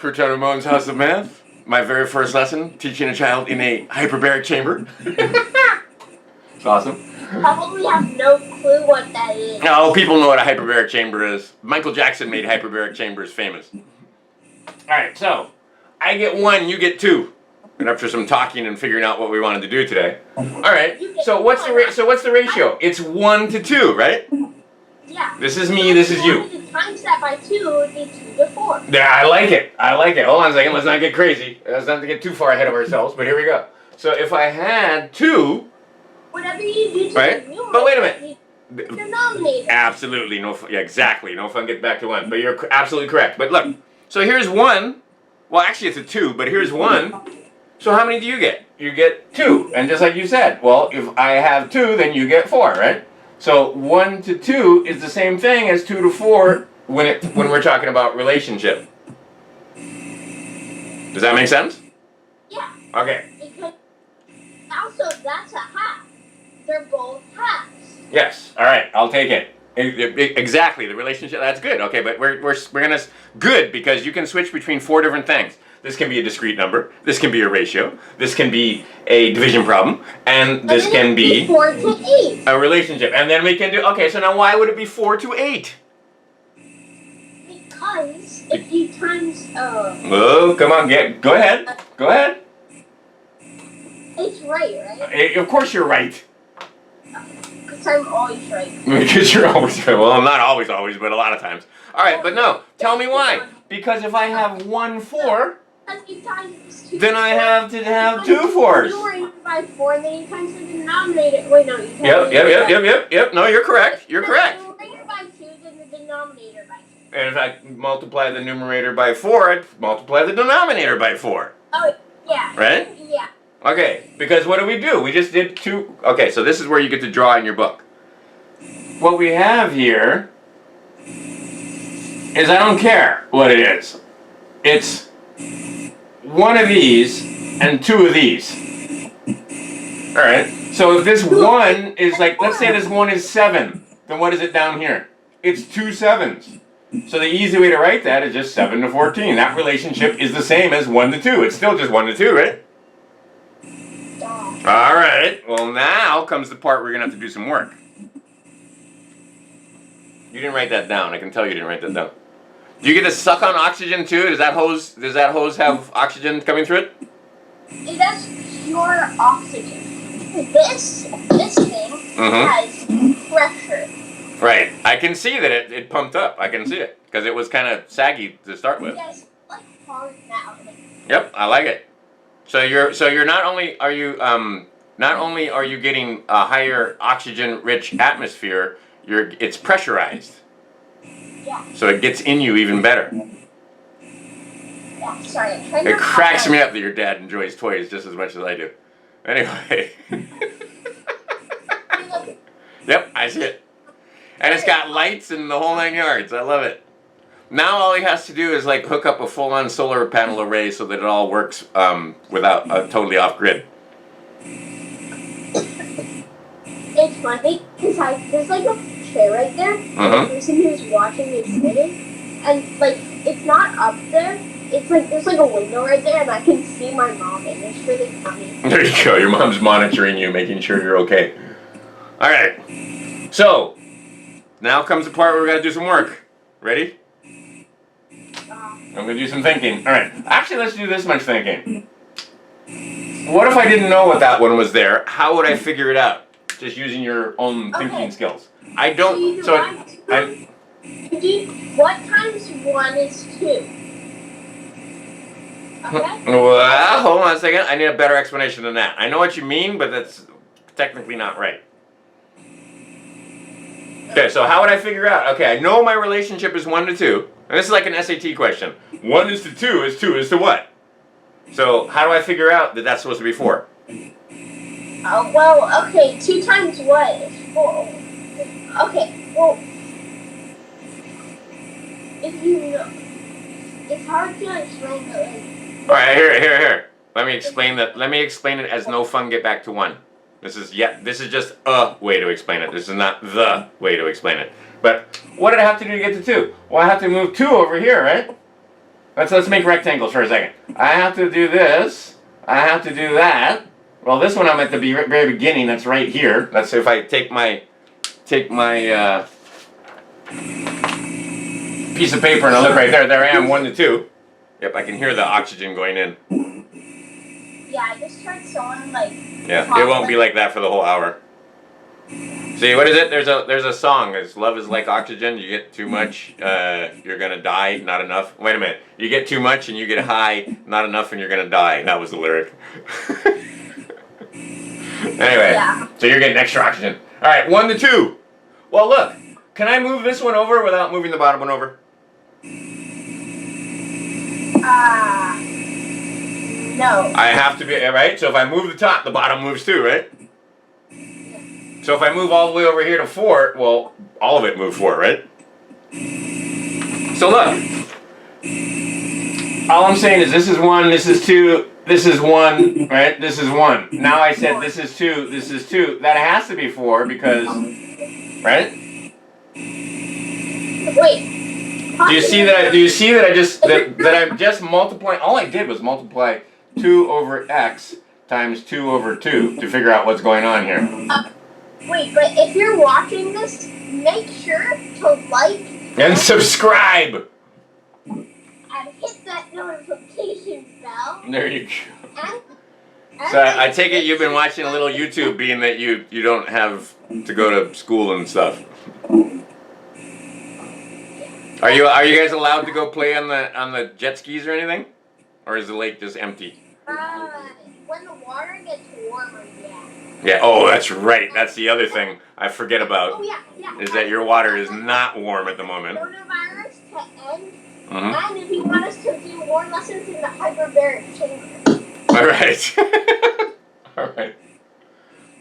Crewton Ramone's House of Math. My very first lesson, teaching a child in a hyperbaric chamber. It's awesome. Probably have no clue what that is. No, people know what a hyperbaric chamber is. Michael Jackson made hyperbaric chambers famous. Alright, so, I get 1, you get 2. And after some talking and figuring out what we wanted to do today. Alright, so what's the ratio? It's 1 to 2, right? Yeah. This is me, this is you. If you times that by 2, it would be 2 to 4. Yeah, I like it. I like it. Hold on a second, let's not get crazy. Let's not get too far ahead of ourselves, but here we go. So if I had 2... Whatever you do to right? the numerator, But wait a minute. the denominator. Absolutely, no fun. Yeah, exactly. No fun gets back to 1. But you're absolutely correct. But look, so here's 1. Well, actually it's a 2, but here's 1. So how many do you get? You get 2. And just like you said, well, if I have 2, then you get 4, right? So 1 to 2 is the same thing as 2 to 4 when we're talking about relationship. Does that make sense? Yeah. Okay. Because also that's a half. They're both halves. Yes. All right. I'll take it. Exactly. The relationship. That's good. Okay, but we're gonna good because you can switch between 4 different things. This can be a discrete number. This can be a ratio. This can be a division problem, and this can be 4 to 8. a relationship. And then we can do. Okay. So now why would it be 4 to 8? Because if you times Oh, come on. Go ahead. Go ahead. it's right? Of course you're right. Because I'm always right. Because you're always right. Well, I'm not always, but a lot of times. All right, but no. Tell me why. Because if I have 1 4, Because you times 2. then I have to have 2 4s. You numerator by 4, and then you times the denominator. Wait, no, you times Yep. No, you're correct. You're correct. The numerator by 2, then the denominator by 2. And if I multiply the numerator by 4, I'd multiply the denominator by 4. Oh, yeah. Right? Yeah. Okay, because what do? We just did 2. Okay, so this is where you get to draw in your book. What we have here is I don't care what it is. It's 1 of these and 2 of these. Alright, so if this 1 is like, let's say this 1 is 7, then what is it down here? It's 2 7s. So the easy way to write that is just 7 to 14. That relationship is the same as 1 to 2. It's still just 1 to 2, right? Alright, well now comes the part where we're going to have to do some work. You didn't write that down. I can tell you didn't write that down. Do you get to suck on oxygen too? Does that hose have oxygen coming through it? It has pure oxygen. This thing has pressure. Right. I can see that it pumped up. I can see it because it was kind of saggy to start with. Yes, like hard now. Yep, I like it. So you're not only are you getting a higher oxygen-rich atmosphere, it's pressurized. Yeah. So it gets in you even better. Yeah, sorry. It cracks me up that your dad enjoys toys just as much as I do. Anyway. Yep, I see it. And it's got lights and the whole 9 yards. I love it. Now all he has to do is like hook up a full-on solar panel array so that it all works without totally off-grid. It's funny because there's like a chair right there. And the person who's watching is sitting, and like it's not up there. It's like there's like a window right there, and I can see my mom, and it's really funny. There you go. Your mom's monitoring you, making sure you're okay. All right. So now comes the part where we got to do some work. Ready? I'm going to do some thinking. All right. Actually, let's do this much thinking. What if I didn't know what that one was there? How would I figure it out? Just using your own thinking skills. I don't. What times 1 is 2? Okay. Well, hold on a second. I need a better explanation than that. I know what you mean, but that's technically not right. Okay, so how would I figure out? Okay, I know my relationship is 1 to 2. And this is like an SAT question. 1 is to 2 is 2 is to what? So how do I figure out that that's supposed to be 4? Well, okay, 2 times what is 4? Okay, well, if you know, it's hard to explain the All right, here. Let me explain that. Let me explain it as no fun get back to 1. This is just a way to explain it. This is not the way to explain it. But what did I have to do to get to 2? Well, I have to move 2 over here, right? Let's make rectangles for a second. I have to do this. I have to do that. Well, this one I'm at the very beginning. That's right here. That's if I take my piece of paper and I look right there. There I am, 1 to 2. Yep, I can hear the oxygen going in. Yeah, I just heard someone like. Yeah, it won't be like that for the whole hour. See, what is it? There's a song. It's love is like oxygen. You get too much, you're gonna die. Not enough. Wait a minute. You get too much and you get high. Not enough and you're gonna die. That was the lyric. Anyway, Yeah. so you're getting extra oxygen. All right, 1 to 2. Well, look. Can I move this one over without moving the bottom one over? No. I have to be right. So if I move the top, the bottom moves too, right? So if I move all the way over here to 4, well, all of it moved 4, right? So look, all I'm saying is this is 1, this is 2, this is 1, right? This is 1. Now I said this is 2, this is 2. That has to be 4 because, right? Wait. Do you see that? Do you see that I'm just multiplying? All I did was multiply 2 over x times 2 over 2 to figure out what's going on here. Wait, but if you're watching this, make sure to like and subscribe. And hit that notification bell. There you go. And So I take it you've been watching a little YouTube, being that you don't have to go to school and stuff. Are you guys allowed to go play on the jet skis or anything, or is the lake just empty? When the water gets warmer, yeah. Yeah. Oh, that's right. That's the other thing I forget about. Oh yeah. Is that your water is not warm at the moment. Coronavirus to end. Mm-hmm. And if you want us to do more lessons in the hyperbaric chamber. All right. All right.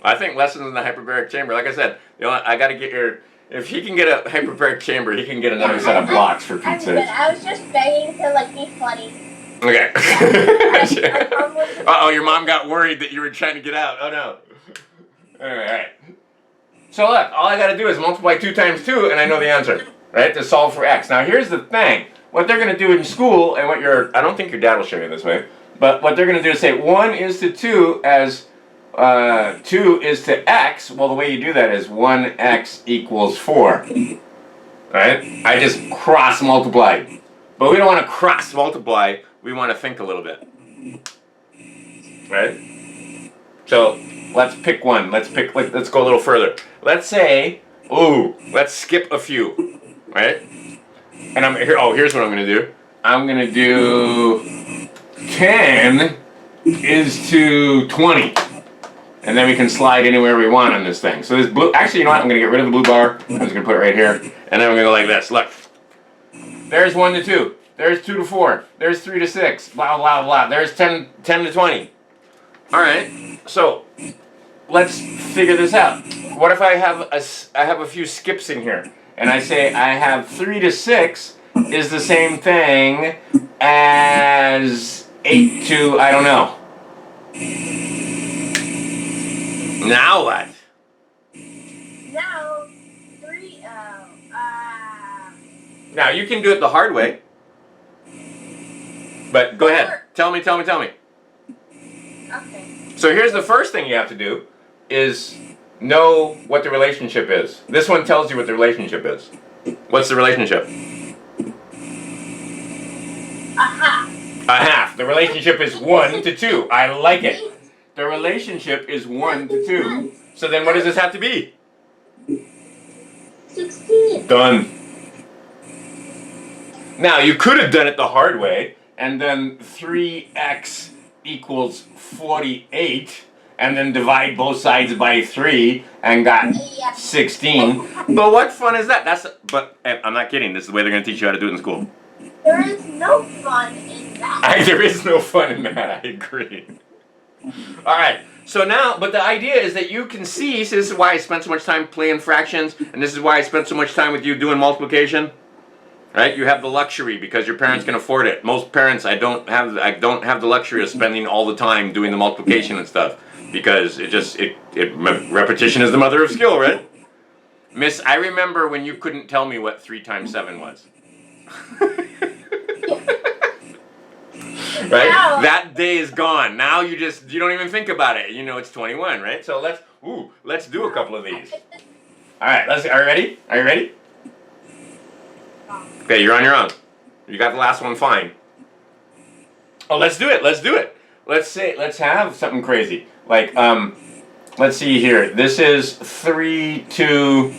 I think lessons in the hyperbaric chamber. Like I said, I got to get your. If he can get a hyperbaric chamber, he can get another set of blocks for Pete's sake. I was just begging to be funny. Okay. Uh-oh, your mom got worried that you were trying to get out. Oh no. Anyway, all right. So look, all I got to do is multiply 2 times 2, and I know the answer, right? To solve for x. Now here's the thing. What they're going to do in school, and I don't think your dad will show you this way, but what they're going to do is say 1 is to 2 as 2 is to x. Well, the way you do that is 1x equals 4. Right? I just cross multiplied. But we don't want to cross multiply. We want to think a little bit. Right? So let's pick one. Let's go a little further. Let's say, let's skip a few. Right? And I'm here. Oh, here's what I'm going to do. I'm going to do 10 is to 20. And then we can slide anywhere we want on this thing. So this blue, actually, you know what? I'm going to get rid of the blue bar. I'm just going to put it right here. And then we're going to go like this. Look. There's 1 to 2. There's 2 to 4. There's 3 to 6. Blah, blah, blah. There's 10 to 20. All right. So let's figure this out. What if I have a few skips in here? And I say I have 3 to 6 is the same thing as 8 to, I don't know. Now what? Now, 3, Now you can do it the hard way. But go ahead. Tell me. Okay. So here's the first thing you have to do is know what the relationship is. This one tells you what the relationship is. What's the relationship? A half. A half. The relationship is 1 to 2. I like it. The relationship is 1 to 2. So then what does this have to be? 16. Done. Now you could have done it the hard way and then 3x equals 48 and then divide both sides by 3 and got 16. But what fun is that? But I'm not kidding. This is the way they're going to teach you how to do it in school. There is no fun in that. There is no fun in that. I agree. All right. So now, but the idea is that you can see, so this is why I spent so much time playing fractions, and this is why I spent so much time with you doing multiplication. Right? You have the luxury because your parents can afford it. Most parents, I don't have the luxury of spending all the time doing the multiplication and stuff because repetition is the mother of skill, right? Miss, I remember when you couldn't tell me what 3 times 7 was. Right? Ow. That day is gone. Now you don't even think about it. You know it's 21, right? So let's do a couple of these. All right, are you ready? Are you ready? Okay, you're on your own. You got the last one fine. Oh, let's do it. Let's do it. Let's have something crazy. Like, let's see here. This is 3, 2.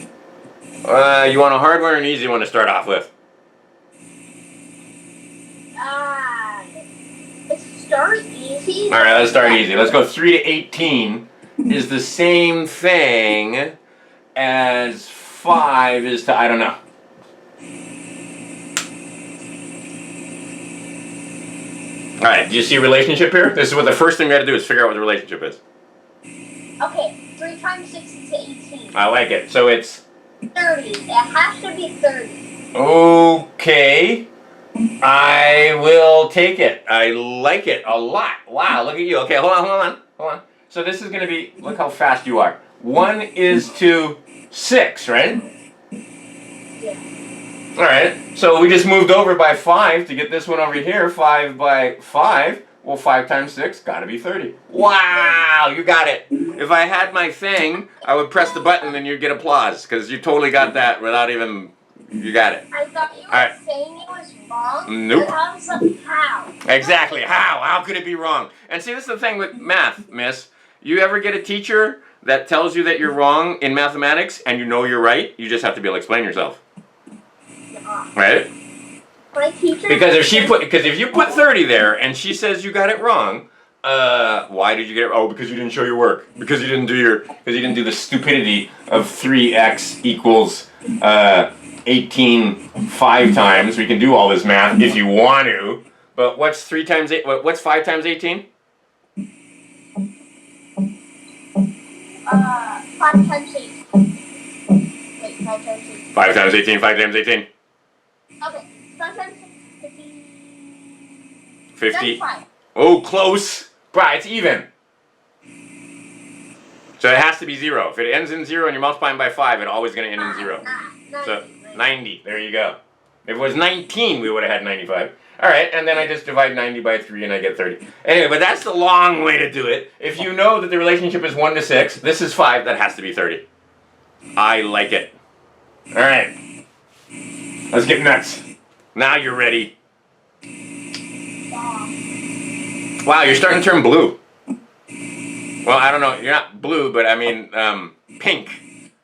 You want a hard one or an easy one to start off with? Let's start easy. All right, let's start easy. Let's go 3 to 18 is the same thing as 5 is to I don't know. All right, do you see a relationship here? This is what the first thing we got to do is figure out what the relationship is. Okay, 3 times 6 is 18. I like it. So it's 30. It has to be 30. okay. I will take it. I like it a lot. Wow, look at you. Okay, hold on. So this is going to be, look how fast you are. 1 is to 6, right? Yeah. All right, so we just moved over by 5 to get this one over here. 5 by 5. Well, 5 times 6, gotta be 30. Wow, you got it. If I had my thing, I would press the button and you'd get applause, because you totally got that without even, you got it. I thought you were saying it was wrong. Nope. But I was like, how? Exactly, how could it be wrong? And see, this is the thing with math, miss. You ever get a teacher that tells you that you're wrong in mathematics and you know you're right? You just have to be able to explain yourself. Right? My teacher. Because if you put 30 there and she says you got it wrong, why did you get it? Oh, because you didn't show your work. Because you didn't do the stupidity of 3x equals 18 5 times. We can do all this math if you want to. But what's 3 times 8? What's 5 times 18? 5 times 8. Wait, 5 times 8. 5 times 18. 5 times 18. Okay, 5 times 50. 50. 95. Oh, close. Bruh, it's even. So it has to be 0. If it ends in 0 and you're multiplying by 5, it's always going to end in 0. 90. So 90. There you go. If it was 19, we would have had 95. All right, and then I just divide 90 by 3 and I get 30. Anyway, but that's the long way to do it. If you know that the relationship is 1 to 6, this is 5, that has to be 30. I like it. All right. Let's get nuts. Now you're ready. Wow, you're starting to turn blue. Well, I don't know. You're not blue, but I mean pink.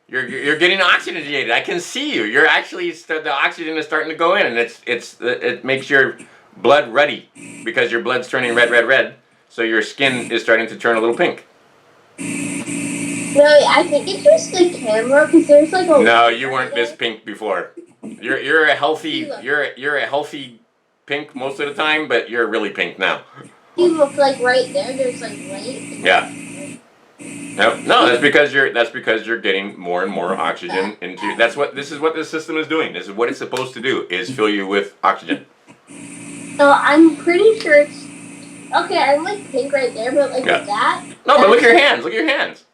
You're getting oxygenated. I can see you. You're actually the oxygen is starting to go in, and it makes your blood ruddy because your blood's turning red. So your skin is starting to turn a little pink. No, I think it's just the camera because there's like a. No, you weren't this pink before. You're a healthy pink most of the time, but you're really pink now. You look like right there. There's like light. Yeah. No, that's because you're getting more and more oxygen into. This is what this system is doing. This is what it's supposed to do, is fill you with oxygen. So I'm pretty sure it's okay. I'm like pink right there, but like that. No, but look at your hands. Look at your hands.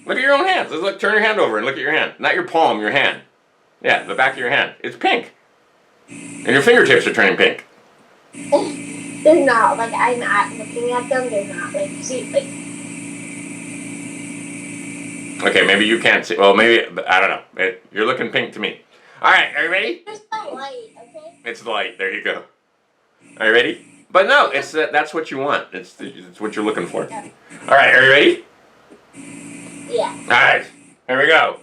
Look at your own hands. Let's turn your hand over and look at your hand. Not your palm, your hand. Yeah, the back of your hand. It's pink. And your fingertips are turning pink. They're not. Like I'm not looking at them. They're not. Like see, like. Okay, maybe you can't see. Well, maybe I don't know. You're looking pink to me. All right, are you ready? There's the light. Okay. It's the light. There you go. Are you ready? But no, it's that's what you want. It's what you're looking for. Yeah. All right, are you ready? Yeah. All right, here we go.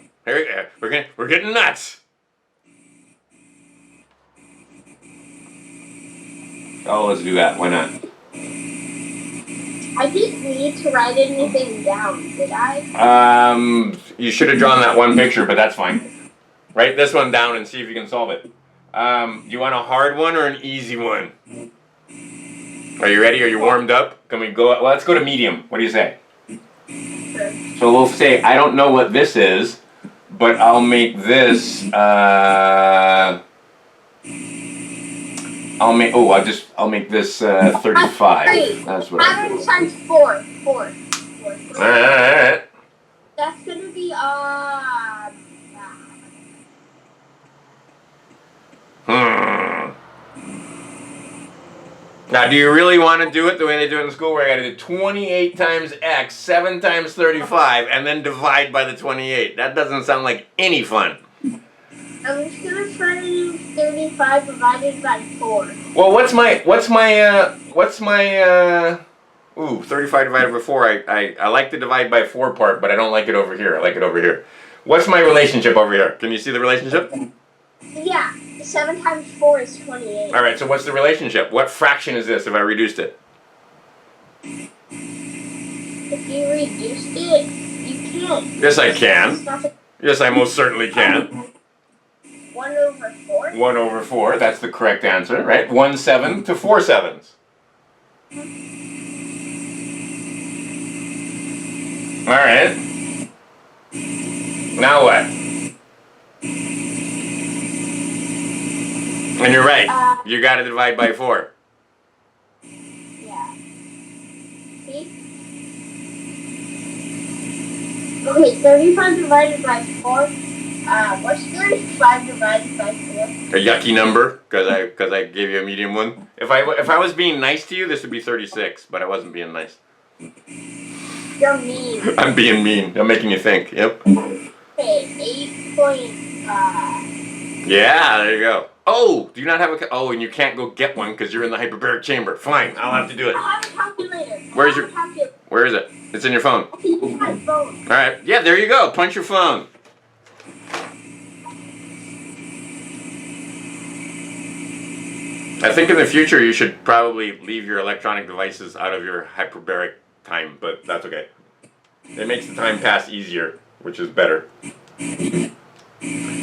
We're getting nuts. Oh, let's do that. Why not? I didn't need to write anything down, did I? You should have drawn that one picture, but that's fine. Write this one down and see if you can solve it. Do you want a hard one or an easy one? Are you ready? Are you warmed up? Can we go? Well, let's go to medium. What do you say? Sure. So we'll say, I don't know what this is, but I'll make this, I'll make this 35. That's what I'll do. 7 times 4. 4. Alright. That's gonna be Now, do you really want to do it the way they do it in school, where I got to do 28 times x, 7 times 35, and then divide by the 28? That doesn't sound like any fun. I'm just gonna try to do 35 divided by 4. Well, what's my 35 divided by 4, I like the divide by 4 part, but I don't like it over here. I like it over here. What's my relationship over here? Can you see the relationship? Yeah, 7 times 4 is 28. Alright, so what's the relationship? What fraction is this if I reduced it? If you reduced it, you can't. Yes, I can. Yes, I most certainly can. 1 over 4? 1 over 4, that's the correct answer, right? 1 7 to 4 7s. Alright. Now what? And you're right. You gotta divide by 4. Yeah. See? Okay, 35 divided by 4. What's 35 divided by 4? A yucky number, because I gave you a medium one. If I was being nice to you, this would be 36, but I wasn't being nice. You're mean. I'm being mean. I'm making you think. Yep. Okay, 8. Yeah, there you go. Oh, do you not have a... Oh, and you can't go get one because you're in the hyperbaric chamber. Fine, I'll have to do it. I have a calculator. Where is it? It's in your phone. I can use my phone. Alright, yeah, there you go. Punch your phone. I think in the future you should probably leave your electronic devices out of your hyperbaric time, but that's okay. It makes the time pass easier, which is better.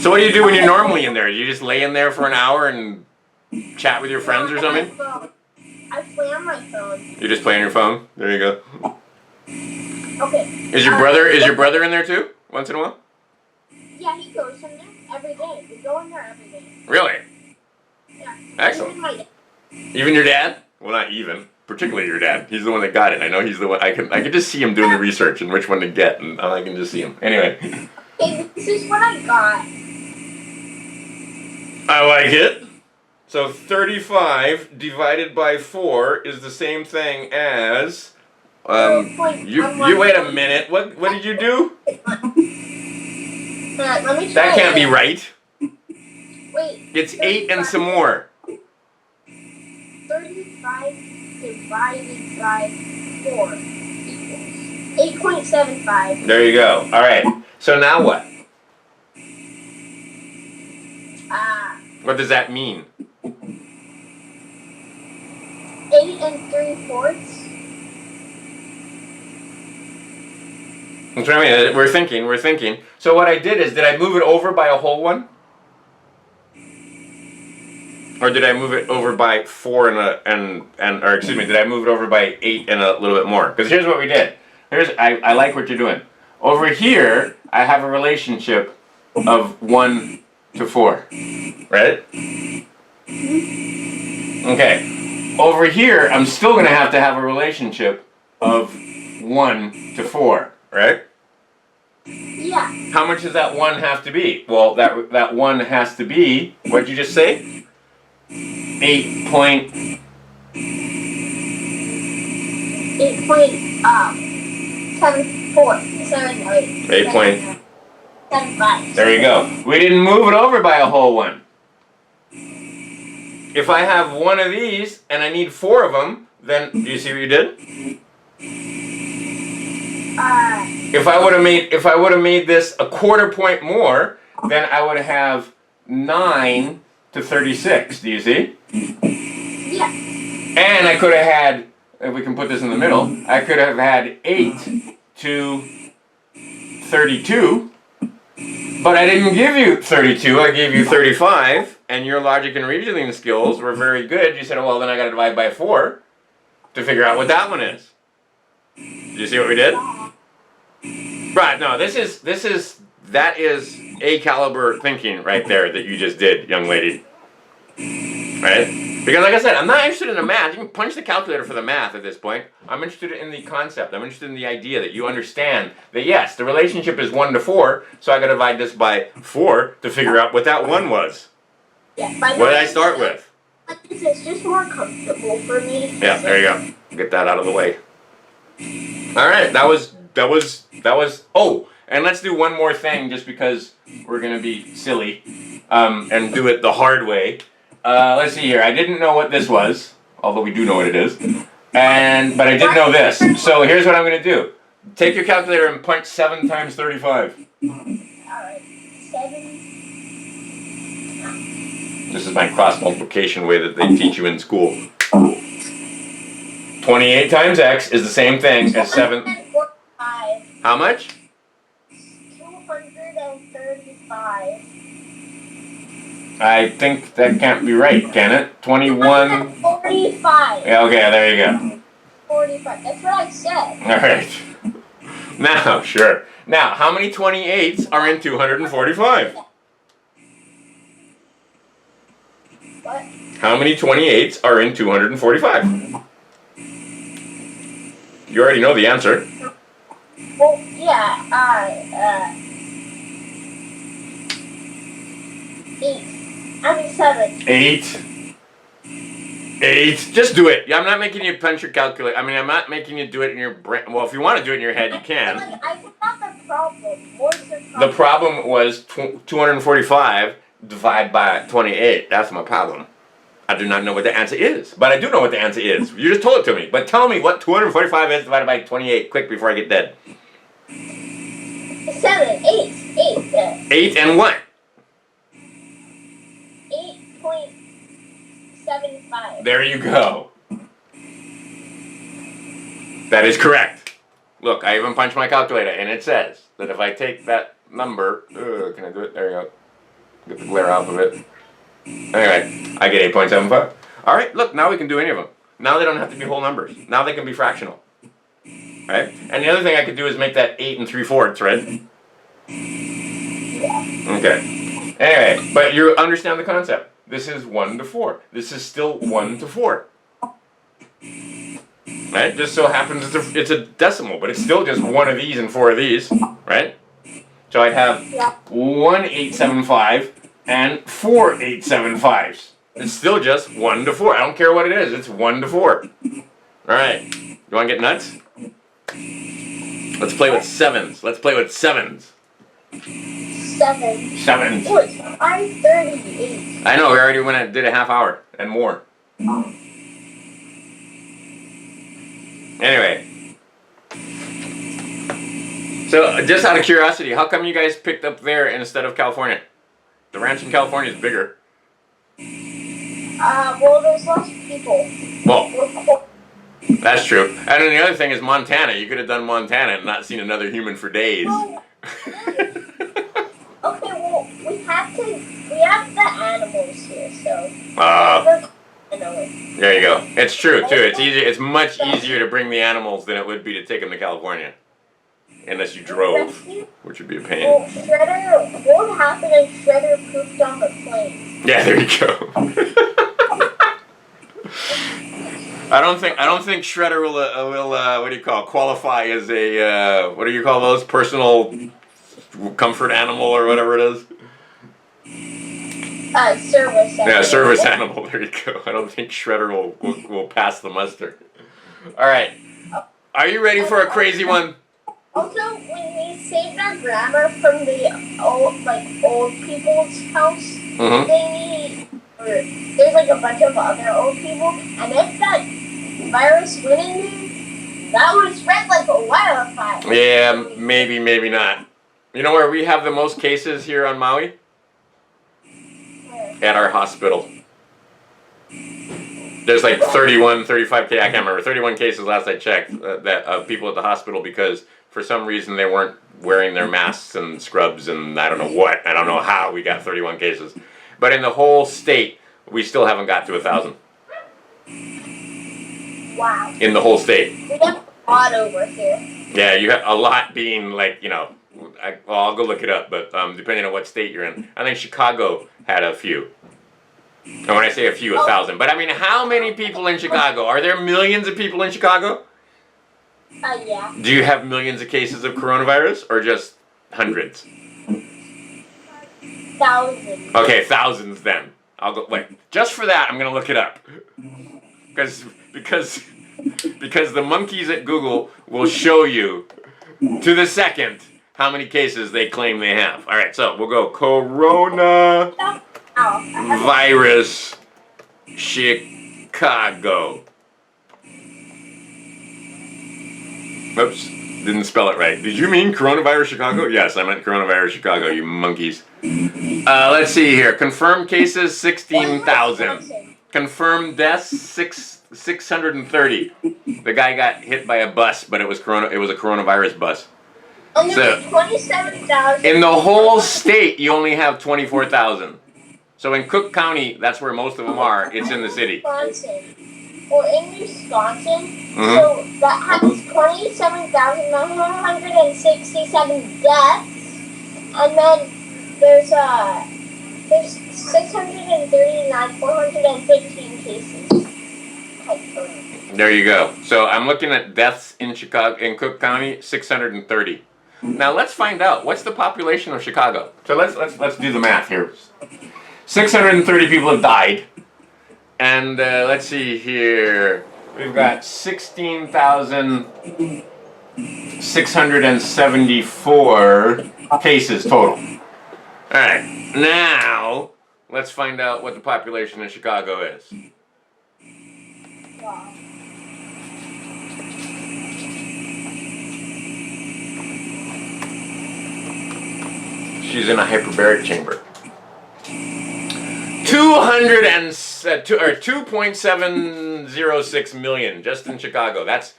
So what do you do when you're normally in there? Do you just lay in there for an hour and chat with your friends or something? I play on my phone. You just play on your phone? There you go. Okay. Is your brother in there too? Once in a while? Yeah, he goes in there every day. We go in there every day. Really? Yeah. Excellent. Even my dad. Even your dad? Well, not even. Particularly your dad. He's the one that got it. I know he's the one. I can just see him doing the research and which one to get, and I can just see him. Anyway. Hey, this is what I got. I like it. So 35 divided by 4 is the same thing as... you wait a minute. What did you do? Let me try That can't be right. Wait. It's 8 and some more. 35 divided by 4 equals 8.75. There you go. All right. So now what? What does that mean? 8 3/4. That's what I mean. We're thinking. So what I did is, did I move it over by a whole one? Or did I move it over by 4 or excuse me, did I move it over by 8 and a little bit more? Because here's what we did. I like what you're doing. Over here, I have a relationship of 1 to 4. Right? Okay. Over here, I'm still going to have a relationship of 1 to 4. Right? Yeah. How much does that 1 have to be? Well, that 1 has to be, what'd you just say? 8.75. There you go. We didn't move it over by a whole one. If I have one of these and I need 4 of them, then do you see what you did? If I would have made this a quarter point more, then I would have 9 to 36. Do you see? Yeah. And I could have had, if we can put this in the middle, I could have had 8 to 32. But I didn't give you 32, I gave you 35, and your logic and reasoning skills were very good. You said, well, then I got to divide by 4 to figure out what that one is. Do you see what we did? Right, no, that is A caliber thinking right there that you just did, young lady. Right? Because like I said, I'm not interested in the math. You can punch the calculator for the math at this point. I'm interested in the concept. I'm interested in the idea that you understand that yes, the relationship is 1 to 4, so I got to divide this by 4 to figure out what that 1 was. Yeah, what did I start with? It's just more comfortable for me. Yeah, there you go. Get that out of the way. All right, that was. Oh, and let's do one more thing, just because we're gonna be silly, and do it the hard way. Let's see here. I didn't know what this was, although we do know what it is, but I did know this. So here's what I'm gonna do. Take your calculator and punch 7 times 35. Alright, 7. This is my cross multiplication way that they teach you in school. 28 times x is the same thing as 7. 245. How much? 235. I think that can't be right, can it? 21. 45. Yeah, okay, there you go. 45. That's what I said. Alright. Now, sure. Now, how many 28s are in 245? What? How many 28s are in 245? You already know the answer. Well, yeah, 8. I mean 7. 8. 8. Just do it. I'm not making you punch your calculator. I mean, I'm not making you do it in your brain. Well, if you want to do it in your head, you can. I forgot the problem. What's the problem? The problem was 245 divided by 28. That's my problem. I do not know what the answer is, but I do know what the answer is. You just told it to me. But tell me what 245 is divided by 28. Quick, before I get dead. 7. 8. 8. 8 and what? 8.75. There you go. That is correct. Look, I even punched my calculator, and it says that if I take that number, can I do it? There you go. Get the glare off of it. Anyway, I get 8.75. All right, look, now we can do any of them. Now they don't have to be whole numbers. Now they can be fractional. Right? And the other thing I could do is make that 8 3/4, right? Okay. Anyway, but you understand the concept. This is 1 to 4. This is still 1 to 4. Right? Just so happens it's a decimal, but it's still just one of these and 4 of these, right? So I'd have 1 875 and 4 875s. It's still just 1 to 4. I don't care what it is. It's 1 to 4. All right. You want to get nuts? Let's play with 7s. Let's play with 7s. 7. 7s. Oh, it's 5:38. I know. We already did a half hour and more. Anyway. So, just out of curiosity, how come you guys picked up there instead of California? The ranch in California is bigger. Well, there's less people. Well, that's true. And then the other thing is Montana. You could have done Montana and not seen another human for days. Well, okay, well, we have the animals here, so. There you go. It's true too. It's easy. It's much easier to bring the animals than it would be to take them to California, unless you drove, which would be a pain. Well, Shredder, what would happen if Shredder pooped on the plane? Yeah, there you go. I don't think Shredder will what do you call qualify as a what do you call those, personal comfort animal or whatever it is. Service animal. Yeah, service animal. There you go. I don't think Shredder will pass the muster. All right. Are you ready for a crazy one? Also, when we saved our grandma from the old people's house, there's like a bunch of other old people, and if that virus went in there, that would spread like a wildfire. Yeah, maybe not. You know where we have the most cases here on Maui? At our hospital. There's like 31, 35 cases, I can't remember, 31 cases last I checked, of people at the hospital because for some reason they weren't wearing their masks and scrubs and I don't know what. I don't know how we got 31 cases. But in the whole state, we still haven't got to 1,000. Wow. In the whole state. We have a lot over here. Yeah, you have a lot being like, I'll go look it up, but depending on what state you're in. I think Chicago had a few. And when I say a few, 1,000. But I mean, how many people in Chicago? Are there millions of people in Chicago? Yeah. Do you have millions of cases of coronavirus or just hundreds? Thousands. Okay, thousands then. I'll go. Wait, just for that, I'm gonna look it up. Because the monkeys at Google will show you to the second how many cases they claim they have. All right, so we'll go Corona virus Chicago. Oops, didn't spell it right. Did you mean coronavirus Chicago? Yes, I meant coronavirus Chicago, you monkeys. Let's see here. Confirmed cases, 16,000. Confirmed deaths, 630. The guy got hit by a bus, but it was a coronavirus bus. So 27,000. In the whole state, you only have 24,000. So in Cook County, that's where most of them are. It's in the city. Wisconsin. Or in Wisconsin, so that has 27,967 deaths, and then there's 639,415 cases. There you go. So I'm looking at deaths in Cook County, 630. Now let's find out what's the population of Chicago. So let's do the math here. 630 people have died. And let's see here. We've got 16,674 cases total. All right. Now, let's find out what the population of Chicago is. Wow. She's in a hyperbaric chamber. 2.706 million just in Chicago. That's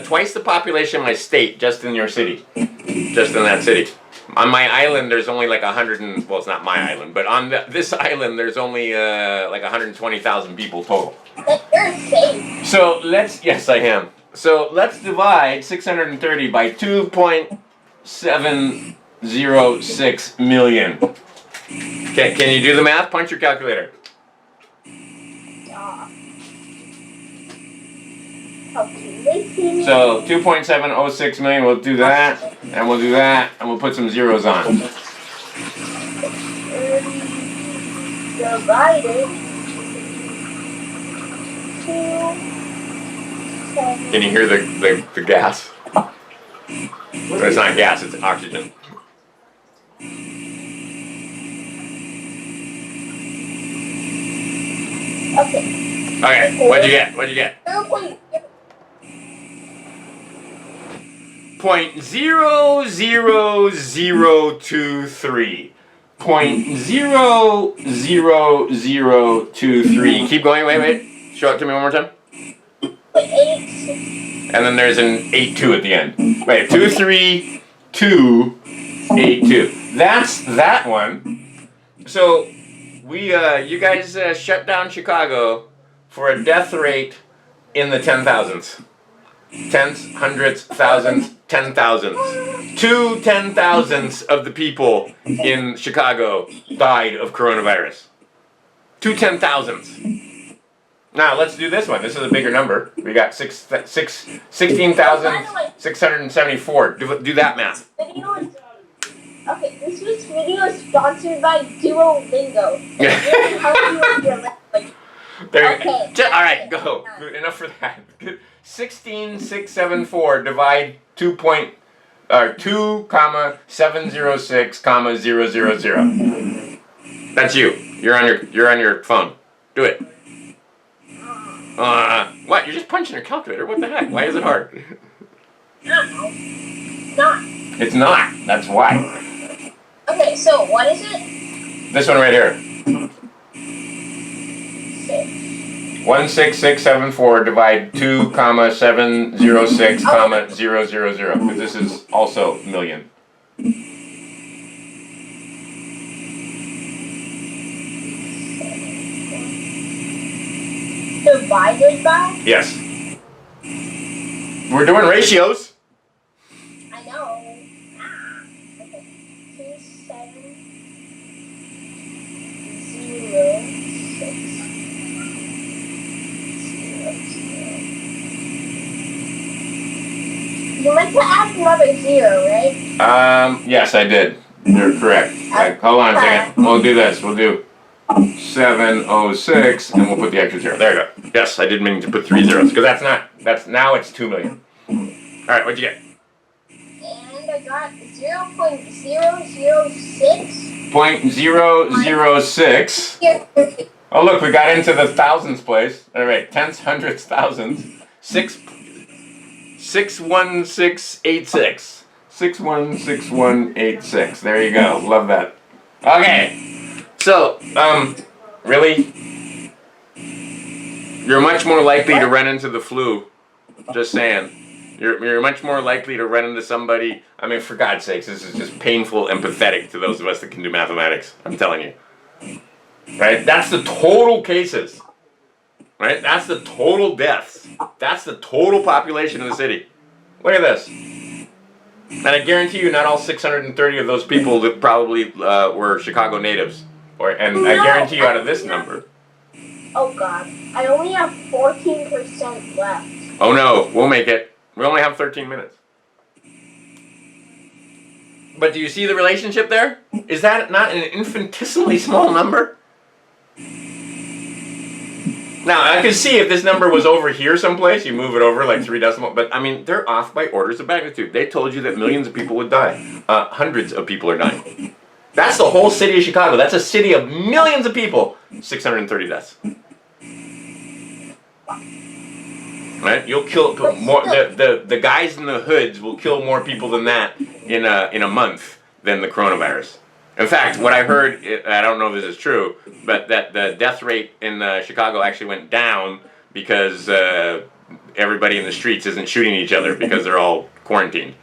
twice the population of my state just in your city, just in that city. On my island, there's only like 100 and well, it's not my island, but on this island, there's only like 120,000 people total. You're safe. So yes, I am. So let's divide 630 by 2.706 million. Okay, can you do the math? Punch your calculator. So 2.706 million, we'll do that, and we'll do that, and we'll put some zeros on. Divided. Can you hear the gas? It's not gas, it's oxygen. Okay. Okay, what'd you get? 0.00023. 0.00023. Keep going, wait. Show it to me one more time. 8. And then there's an 82 at the end. Wait, 23282. That's that one. So you guys shut down Chicago for a death rate in the 10,000s. Tens, hundreds, thousands, 10,000s. 2 10,000s of the people in Chicago died of coronavirus. 2 10,000s. Now let's do this one. This is a bigger number. We got 16,674. Do that math. Okay, this video is sponsored by Duolingo. It really helps you with your language. All right, go. Enough for that. 16,674 divide 2.706,000. That's you. You're on your phone. Do it. What? You're just punching your calculator. What the heck? Why is it hard? It's not. It's not. That's why. Okay, so what is it? This one right here. 16674 divide 2,706,000. Because this is also million. Divided by? Yes. We're doing ratios. I know. Okay. 2706. You meant to add another 0, right? Yes, I did. You're correct. Hold on a second. We'll do this. We'll do 706, and we'll put the extra 0. There you go. Yes, I did mean to put 3 zeros, because now it's 2 million. Alright, what'd you get? And I got 0.006. 0.006. Oh look, we got into the thousands place. Alright, tenths, hundredths, thousands. 61686. 616186. There you go. Love that. Okay. So, really? You're much more likely to run into the flu. Just saying. You're much more likely to run into somebody. I mean, for God's sakes, this is just painful and pathetic to those of us that can do mathematics. I'm telling you. Right? That's the total cases. Right? That's the total deaths. That's the total population of the city. Look at this. And I guarantee you not all 630 of those people that probably were Chicago natives. And I guarantee you out of this number. Oh God. I only have 14% left. Oh no, we'll make it. We only have 13 minutes. But do you see the relationship there? Is that not an infinitesimally small number? Now, I could see if this number was over here someplace, you move it over like 3 decimal, but I mean, they're off by orders of magnitude. They told you that millions of people would die. Hundreds of people are dying. That's the whole city of Chicago. That's a city of millions of people. 630 deaths. Right? You'll kill more. The guys in the hoods will kill more people than that in a month than the coronavirus. In fact, what I heard, I don't know if this is true, but that the death rate in Chicago actually went down because everybody in the streets isn't shooting each other because they're all quarantined.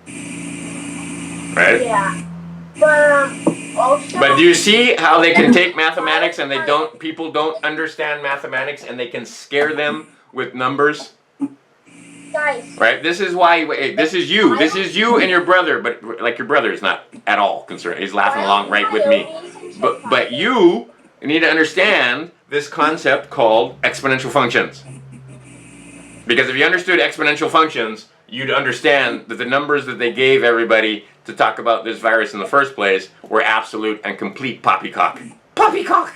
Right? Yeah. But also. But do you see how they can take mathematics and people don't understand mathematics and they can scare them with numbers? Guys. Right? This is why, this is you and your brother, but like your brother is not at all concerned. He's laughing along right with me. But you need to understand this concept called exponential functions. Because if you understood exponential functions, you'd understand that the numbers that they gave everybody to talk about this virus in the first place were absolute and complete poppycock. Poppycock!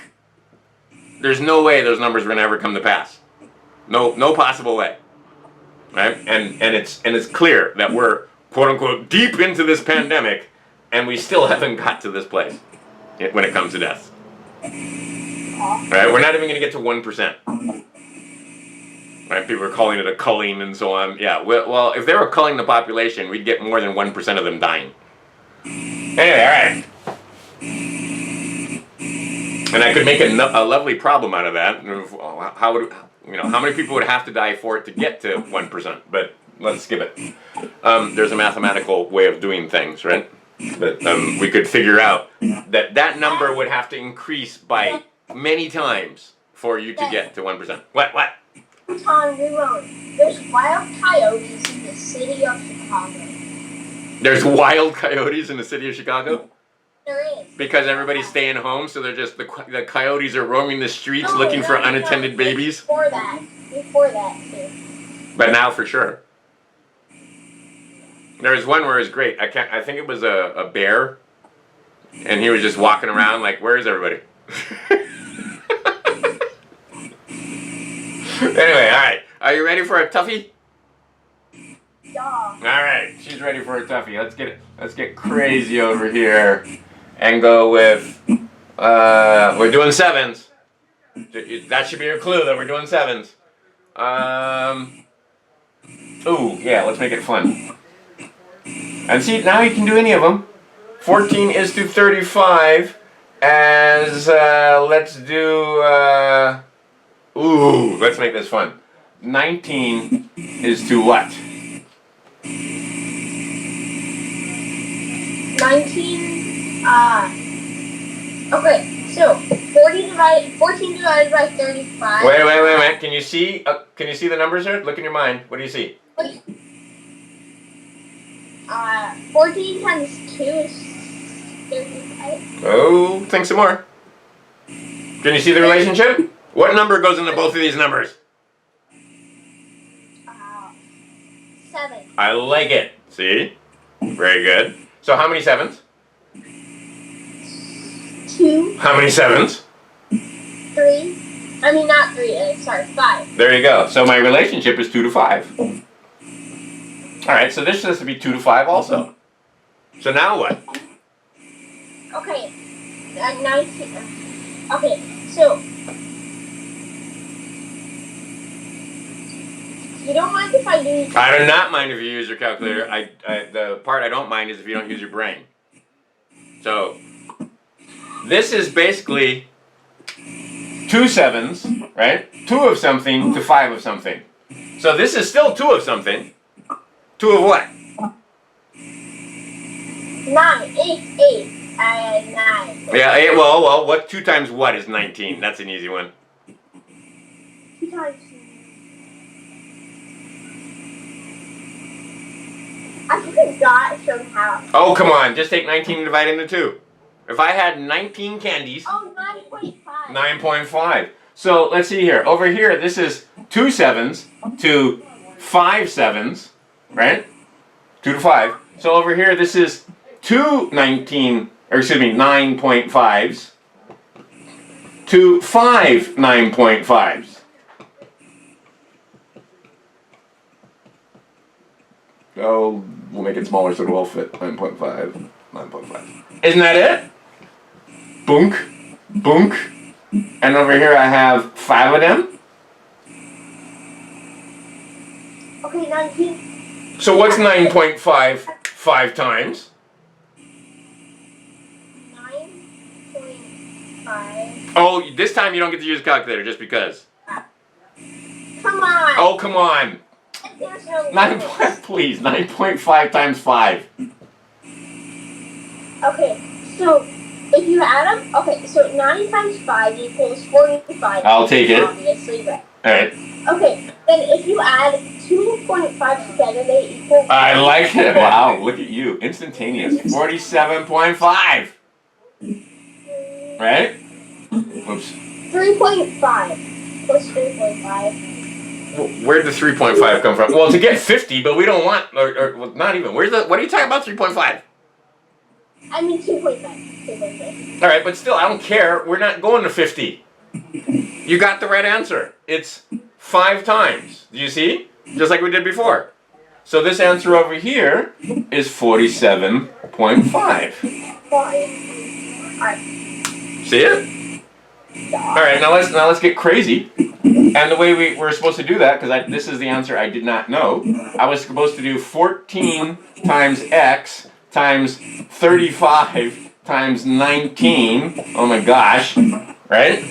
There's no way those numbers were going to ever come to pass. No possible way. Right? And it's clear that we're quote unquote deep into this pandemic and we still haven't got to this place when it comes to deaths. Right? We're not even going to get to 1%. Right? People are calling it a culling and so on. Yeah, well, if they were culling the population, we'd get more than 1% of them dying. Anyway, alright. And I could make a lovely problem out of that. How many people would have to die for it to get to 1%? But let's skip it. There's a mathematical way of doing things, right? But we could figure out that number would have to increase by many times for you to get to 1%. What? Crewton Ramone. There's wild coyotes in the city of Chicago. There's wild coyotes in the city of Chicago? There is. Because everybody's staying home, so they're just the coyotes are roaming the streets looking for unattended babies. Before that too. But now for sure. There was one where it was great. I think it was a bear, and he was just walking around like, "Where is everybody?" Anyway, all right. Are you ready for a toughie? Yeah. All right, she's ready for a toughie. Let's get crazy over here, and go with. We're doing sevens. That should be your clue that we're doing sevens. Ooh, yeah. Let's make it fun. And see, now you can do any of them. 14 is to 35. As let's do. Ooh, let's make this fun. 19 is to what? 19, okay, so 14 divided by 35. Wait. Can you see the numbers here? Look in your mind. What do you see? 14 times 2 is 35. Oh, think some more. Can you see the relationship? What number goes into both of these numbers? 7. I like it. See? Very good. So how many sevens? 2. How many sevens? 3. I mean, not 3. Sorry, 5. There you go. So my relationship is 2 to 5. All right, so this has to be 2 to 5 also. So now what? Okay, 19. Okay, so you don't mind if I do? I do not mind if you use your calculator. The part I don't mind is if you don't use your brain. So this is basically 2 sevens, right? 2 of something to 5 of something. So this is still 2 of something. 2 of what? 9, 8, 9. Yeah, 8, well, what 2 times what is 19? That's an easy one. 2 times 2. I forgot somehow. Oh, come on. Just take 19 and divide into 2. If I had 19 candies... Oh, 9.5. 9.5. So, let's see here. Over here, this is 2 sevens to 5 sevens, right? 2 to 5. So over here, this is 9.5s to 5 9.5s. Oh, we'll make it smaller so it will fit. 9.5, 9.5. Isn't that it? Boonk, boonk. And over here I have 5 of them. Okay, 19. So what's 9.5 5 times? 9.5. Oh, this time you don't get to use a calculator just because. Come on. Oh, come on. There's no 9. Please, 9.5 times 5. Okay, so if you add them, okay, so 9 times 5 equals 45. I'll take it. Obviously, right. Alright. Okay, then if you add 2.5 together, they equal... I like it. Wow, look at you. Instantaneous. 47.5. Right? Oops. 3.5 plus 3.5. Where'd the 3.5 come from? Well, to get 50, but we don't want, or well, not even. What are you talking about 3.5? I mean 2.5. 2.5. Alright, but still, I don't care. We're not going to 50. You got the right answer. It's 5 times. Do you see? Just like we did before. So this answer over here is 47.5. Alright. See it? Alright, now let's get crazy. And the way we're supposed to do that, because this is the answer I did not know, I was supposed to do 14 times x times 35 times 19. Oh my gosh. Right?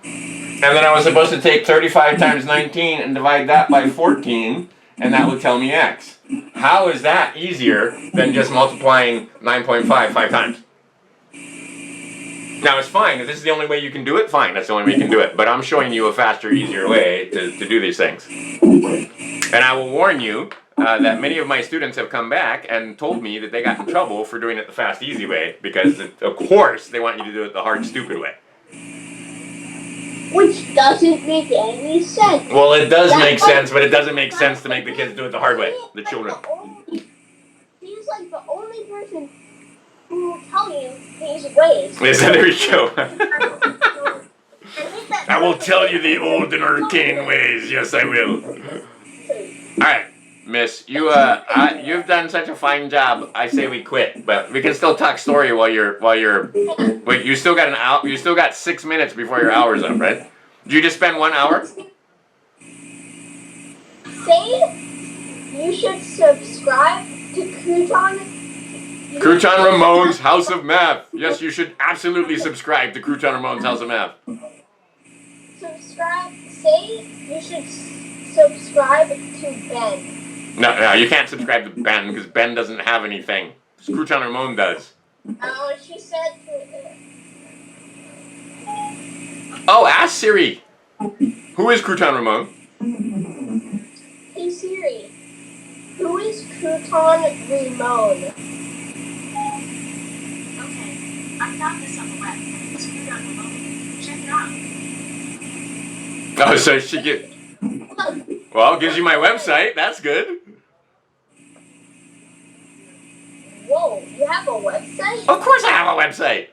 And then I was supposed to take 35 times 19 and divide that by 14, and that would tell me x. How is that easier than just multiplying 9.5 5 times? Now it's fine, if this is the only way you can do it, fine, that's the only way you can do it. But I'm showing you a faster, easier way to do these things. And I will warn you that many of my students have come back and told me that they got in trouble for doing it the fast, easy way, because of course they want you to do it the hard, stupid way. Which doesn't make any sense. Well, it does make sense, but it doesn't make sense to make the kids do it the hard way, the children. He's like the only person who will tell you these ways. Yes, there you go. I will tell you the old and arcane ways. Yes, I will. All right, Miss, you've done such a fine job. I say we quit, but we can still talk story while you're. Wait, you still got an hour. You still got 6 minutes before your hour's up, right? Did you just spend 1 hour? Say you should subscribe to Crewton Ramone's House of Math. Yes, you should absolutely subscribe to Crewton Ramone's House of Math. Say you should subscribe to Ben. No, you can't subscribe to Ben because Ben doesn't have anything. Crewton Ramone does. Oh, she said. Oh, ask Siri. Who is Crewton Ramone? Hey Siri, who is Crewton Ramone? Okay, I found this on the web. It's Crewton Ramone. Check it out. Oh, so she get. Well, gives you my website. That's good. Whoa, you have a website? Of course, I have a website.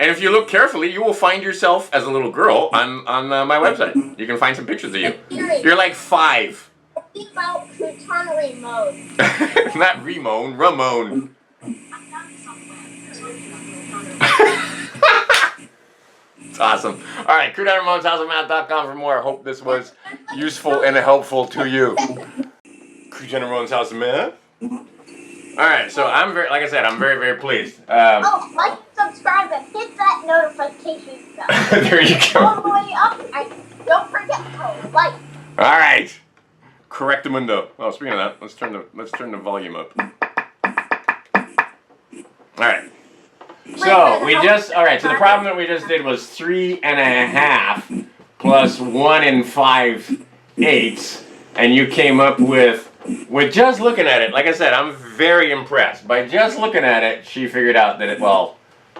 And if you look carefully, you will find yourself as a little girl on my website. You can find some pictures of you. You're like 5. Think about Crewton Ramone. Not Ramone, Ramone. I found this on the web. Talking about the encounter. It's awesome. All right, CrewtonRamone'sHouseOfMath.com for more. I hope this was useful and helpful to you. Crewton Ramone's House of Math. All right, so I'm very, like I said, I'm very, very pleased. Oh, like, subscribe, and hit that notification bell. There you go. All the way up, and don't forget to like. All right. Correctamundo. Oh, speaking of that, let's turn the volume up. All right. So we just so the problem that we just did was 3.5 plus 1 5/8, and you came up with just looking at it. Like I said, I'm very impressed. By just looking at it, she figured out that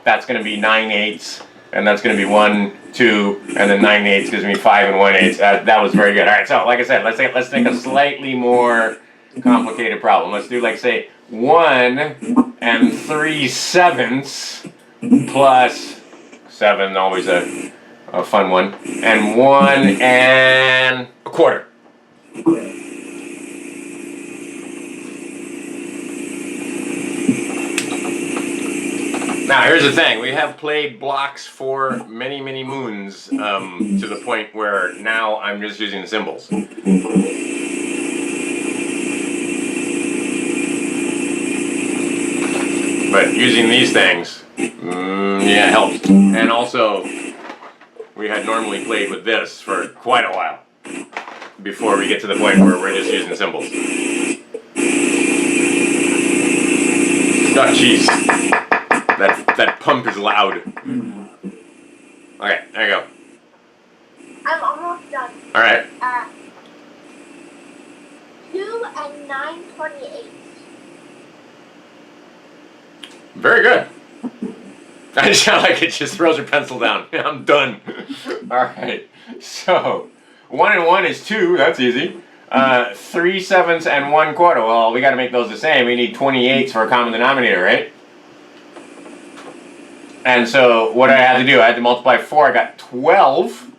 that's going to be 9/8, and that's going to be 1, 2, and then 9/8 gives me 5 1/8. That was very good. All right. So like I said, let's take a slightly more complicated problem. Let's do say 1 3/7 plus 7, always a fun one, and 1 1/4. Now here's the thing, we have played blocks for many, many moons, to the point where now I'm just using symbols. But using these things, yeah, it helps. And also, we had normally played with this for quite a while before we get to the point where we're just using symbols. Oh, jeez. That pump is loud. Okay, there you go. I'm almost done. All right. 2 9/28. Very good. I just sound like it just throws her pencil down. I'm done. All right. So 1 and 1 is 2. That's easy. 3/7 and 1/4. Well, we got to make those the same. We need 28s for a common denominator, right? And so what I had to do, I had to multiply 4. I got 12,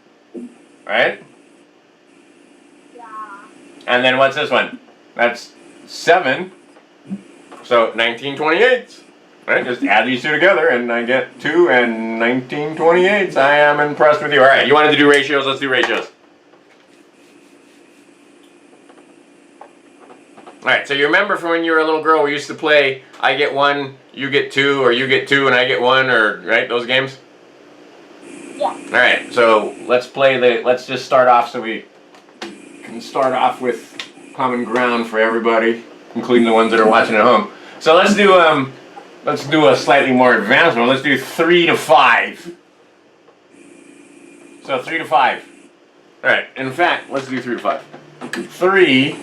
right? Yeah. And then what's this one? That's 7. So 19/28. Right? Just add these two together and I get 2 and 19/28. I am impressed with you. All right, you wanted to do ratios? Let's do ratios. All right, so you remember from when you were a little girl, we used to play I get 1, you get 2, or you get 2 and I get 1, or right, those games? Yeah. All right, so let's just start off so we can start off with common ground for everybody, including the ones that are watching at home. So let's do a slightly more advanced one. Let's do 3 to 5. So 3 to 5. All right, in fact, let's do 3 to 5. 3.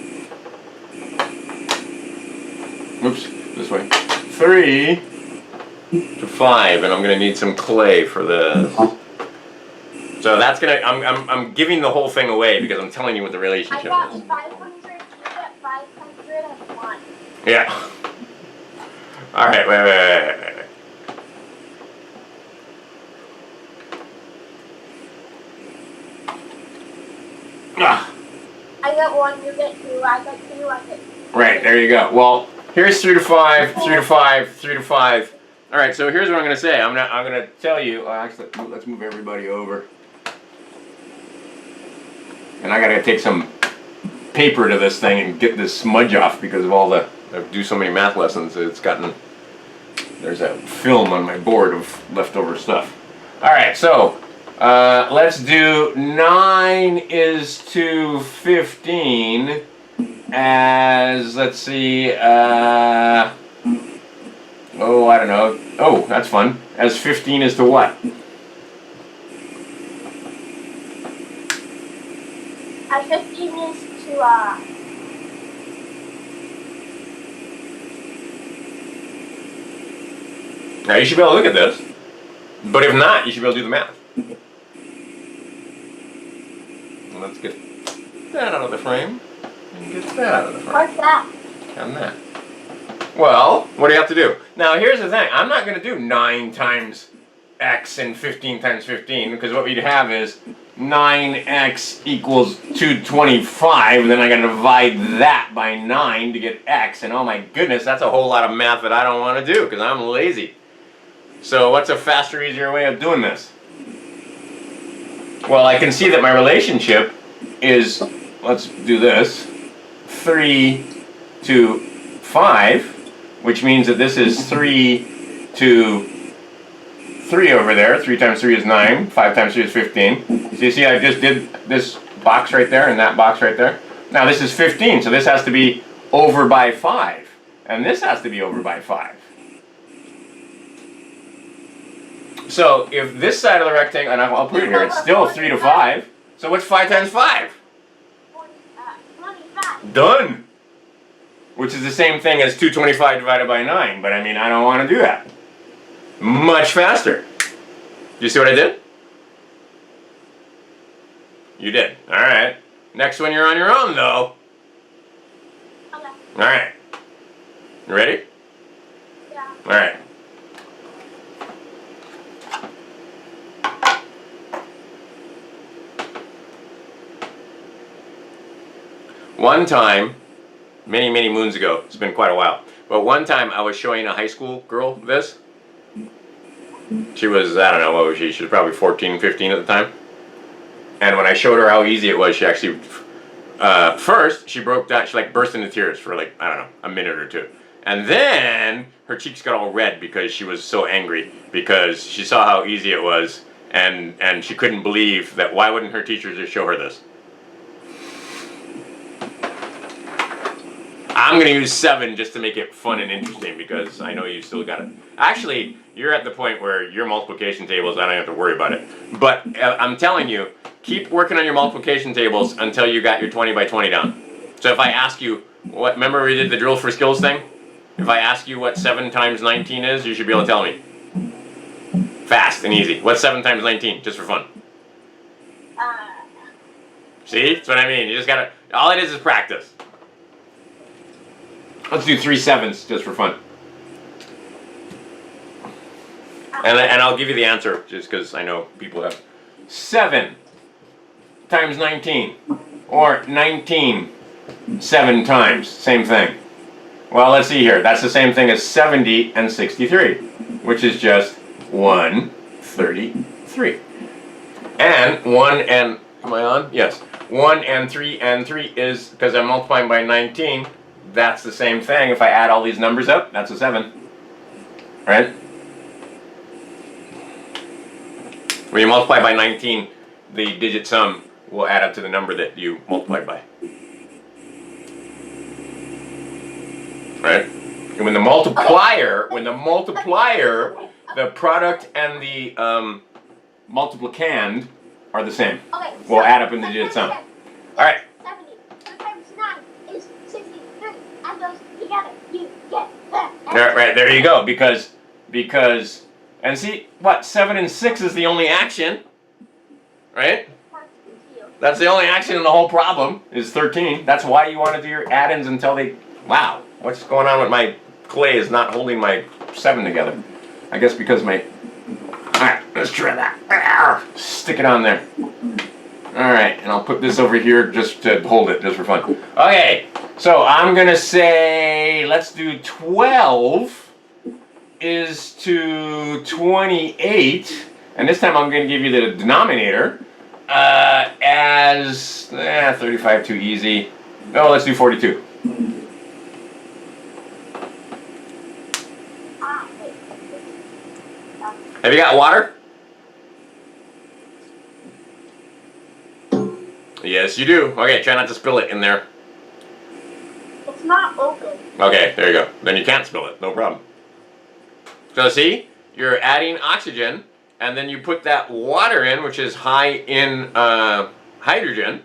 Oops, this way. 3 to 5, and I'm gonna need some clay for this. So that's gonna. I'm giving the whole thing away because I'm telling you what the I relationship got is. 500. You get 501. Yeah. All right. Wait. Ah. I get 1. You get 2. I get 2. I get 2. Right, there you go. Well, here's 3 to 5, 3 to 5, 3 to 5. All right, so here's what I'm going to say. I'm going to tell you. Actually, let's move everybody over. And I got to take some paper to this thing and get this smudge off because of all the. I do so many math lessons. It's gotten. There's a film on my board of leftover stuff. All right, so let's do 9 is to 15. As, let's see, I don't know. Oh, that's fun. As 15 is to what? 15 is to, Now, you should be able to look at this. But if not, you should be able to do the math. Let's get that out of the frame. And get that out of the frame. what's that? And that. Well, what do you have to do? Now, here's the thing. I'm not going to do 9 times x and 15 times 15, because what we'd have is 9x equals 225, and then I gotta divide that by 9 to get x, and oh my goodness, that's a whole lot of math that I don't want to do because I'm lazy. So what's a faster, easier way of doing this? Well, I can see that my relationship is, let's do this, 3 to 5, which means that this is 3 to 3 over there. 3 times 3 is 9. 5 times 3 is 15. So you see I just did this box right there and that box right there. Now this is 15, so this has to be over by 5. And this has to be over by 5. So if this side of the rectangle, and I'll put it here, it's still 3 to 5. So what's 5 times 5? 25. Done! Which is the same thing as 225 divided by 9, but I mean, I don't want to do that. Much faster. You see what I did? You did. Alright. Next one you're on your own, though. Okay. Alright. You ready? Yeah. Alright. One time, many, many moons ago, it's been quite a while, but one time I was showing a high school girl this. She was, I don't know, what was she? She was probably 14, 15 at the time. And when I showed her how easy it was, she actually, first, she broke down, she like burst into tears for like, I don't know, a minute or two. And then her cheeks got all red because she was so angry because she saw how easy it was and she couldn't believe that why wouldn't her teacher just show her this? I'm going to use 7 just to make it fun and interesting because I know you still got it. Actually, you're at the point where your multiplication tables, I don't have to worry about it. But I'm telling you, keep working on your multiplication tables until you got your 20 by 20 down. So if I ask you, remember we did the drill for skills thing? If I ask you what 7 times 19 is, you should be able to tell me. Fast and easy. What's 7 times 19, just for fun? See? That's what I mean. You just got to, all it is practice. Let's do 3 7s just for fun. And I'll give you the answer just because I know people have. 7 times 19. Or 19 7 times. Same thing. Well, let's see here. That's the same thing as 70 and 63, which is just 133. And 1 and, am I on? Yes. 1 and 3 is, because I'm multiplying by 19, that's the same thing. If I add all these numbers up, that's a 7. Right? When you multiply by 19, the digit sum will add up to the number that you multiplied by. Right? And when the multiplier, the product and the multiplicand are the same. Okay. Will add up in the digit sum. Alright. 70. 2 times 9 is 63. Add those together. You get that. Right, there you go. Because, and see, what, 7 and 6 is the only action, right? That's the only action in the whole problem, is 13. That's why you want to do your add-ins until they, wow, what's going on with my clay is not holding my 7 together. I guess because my, alright, let's try that. Stick it on there. Alright, and I'll put this over here just to hold it, just for fun. Okay, so I'm going to say, let's do 12 is to 28, and this time I'm going to give you the denominator as 35 too easy. No, let's do 42. Have you got water? Yes, you do. Okay, try not to spill it in there. It's not open. Okay, there you go. Then you can't spill it. No problem. So see, you're adding oxygen, and then you put that water in, which is high in hydrogen,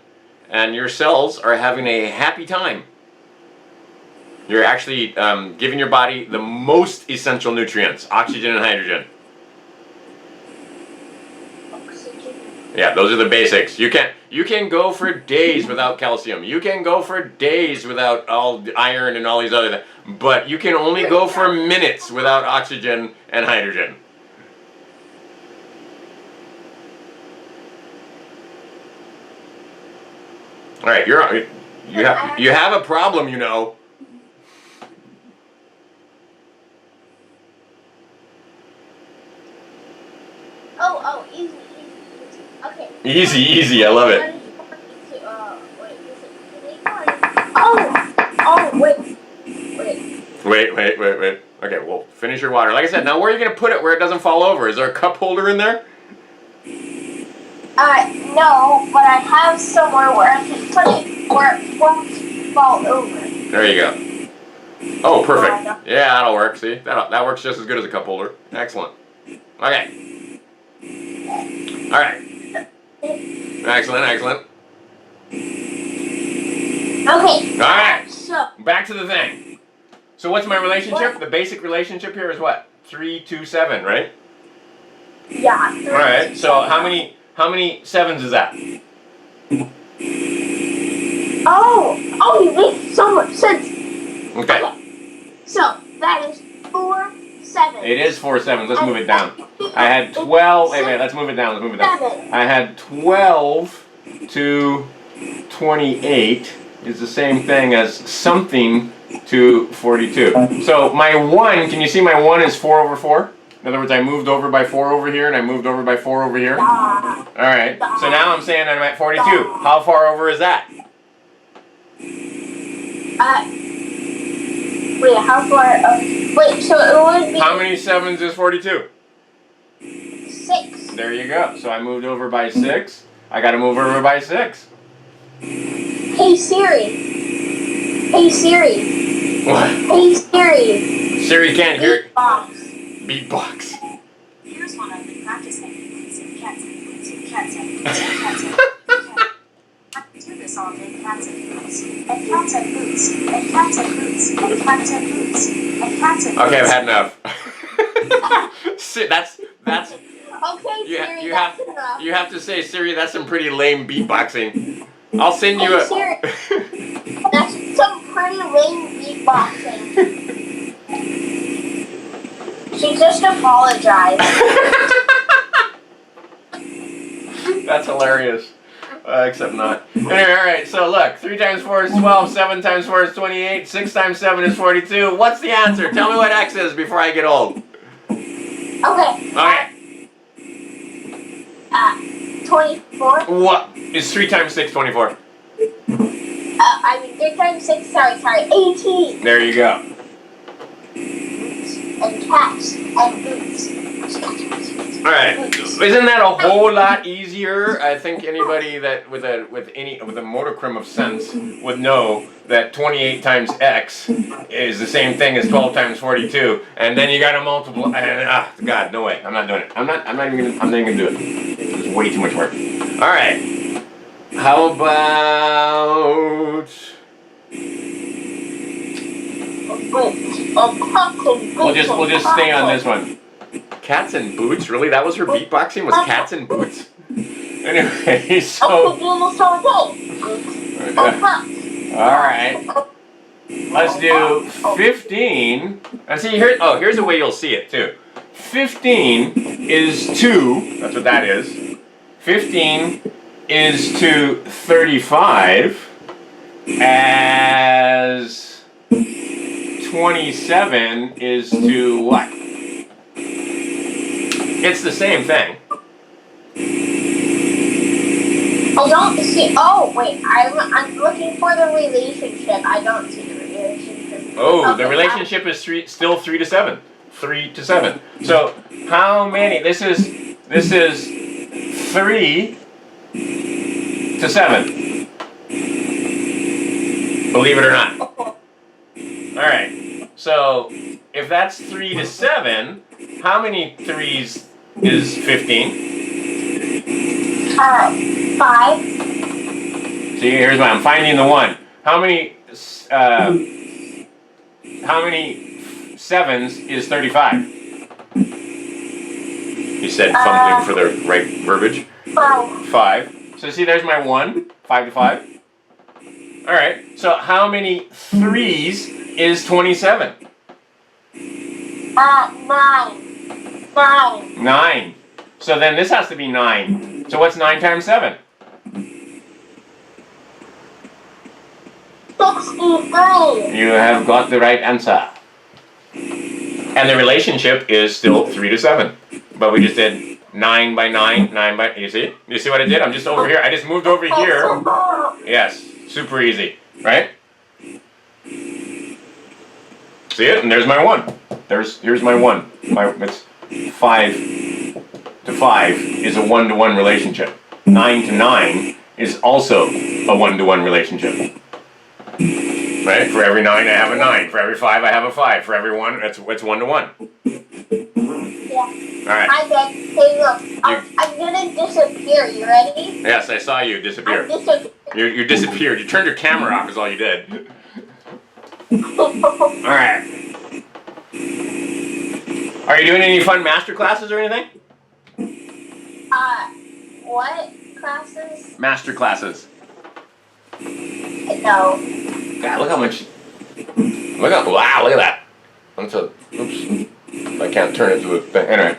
and your cells are having a happy time. You're actually giving your body the most essential nutrients, oxygen and hydrogen. Yeah, those are the basics. You can go for days without calcium. You can go for days without all the iron and all these other things. But you can only go for minutes without oxygen and hydrogen. All right, you have a problem, you know. Oh, easy. Okay. Easy. I love it. Wait. Okay, well, finish your water. Like I said, now where are you gonna put it where it doesn't fall over? Is there a cup holder in there? No, but I have somewhere where I can put it where it won't fall over. There you go. Oh, perfect. Yeah, that'll work. See, that works just as good as a cup holder. Excellent. Okay. All right. Excellent. Okay. All right. So. Back to the thing. So what's my relationship? What? The basic relationship here is what? 3, 2, 7, right? Yeah. All right. So how many sevens is that? Oh, you make so much sense. Okay. So that is 4 7. It is 4 sevens. Let's move it down. I had 12. Wait. Let's move it down. I had 12 to 28 is the same thing as something to 42. So my 1, can you see my 1 is 4 over 4? In other words, I moved over by 4 over here, and I moved over by 4 over here. All right. So now I'm saying I'm at 42. How far over is that? Wait, how far? Wait, so it would be. How many sevens is 42? 6. There you go. So I moved over by 6. I got to move over by 6. Hey Siri. What? Hey Siri. Siri can't hear. Beatbox. Beatbox. Here's one I've been practicing. Boots and cats and boots and cats and I can do this all day. Cats and boots and cats and boots and cats and boots and cats and boots and cats and boots. Okay, I've had enough. That's. Okay, Siri, that's enough. You have to say, Siri, that's some pretty lame beatboxing. I'll send you a. Siri, that's some pretty lame beatboxing. She just apologized. That's hilarious. Except not. Anyway, alright, so look. 3 times 4 is 12, 7 times 4 is 28, 6 times 7 is 42. What's the answer? Tell me what X is before I get old. Okay. 24. What is 3 times 6, 24? 3 times 6, sorry, 18. There you go. And cats and boots. Alright. Isn't that a whole lot easier? I think anybody that with a modicum of sense would know that 28 times X is the same thing as 12 times 42, and then you gotta multiply. God, no way. I'm not doing it. I'm not even gonna do it. It's way too much work. Alright. How about we'll just stay on this one. Cats and boots? Really? That was her beatboxing? Was cats and boots? Anyway, so alright. Let's do 15. And see here's a way you'll see it too. 15 is 2. That's what that is. 15 is to 35 as 27 is to what? It's the same thing. I don't see. Oh wait, I'm looking for the relationship. I don't see the relationship. Oh, okay, the relationship is still 3 to 7. 3 to 7. So how many? This is 3 to 7. Believe it or not. All right. So if that's 3 to 7, how many 3s is 15? 5. See, here's why I'm finding the 1. How many 7s is 35? You said fumbling for the right verbiage. 5. So see, there's my 1. 5 to 5. All right. So how many 3s is 27? 9. 9. So then this has to be 9. So what's 9 times 7? 63. You have got the right answer. And the relationship is still 3 to 7. But we just did 9 by 9, 9 by... You see? You see what I did? I'm just over here. I just moved over here. Yes. Super easy. Right? See it? And there's my 1. Here's my 1. It's 5 to 5 is a 1-to-1 relationship. 9 to 9 is also a 1-to-1 relationship. Right? For every 9 I have a 9. For every 5 I have a 5. For every 1 it's 1-to-1. Yeah. Alright. I'm dead. Hey, look. I'm gonna disappear. You ready? Yes, I saw you disappear. You disappeared. You turned your camera off is all you did. Alright. Are you doing any fun master classes or anything? What classes? Master classes. No. God, look how much... Wow, look at that. Oops. I can't turn it to a thing. Anyway.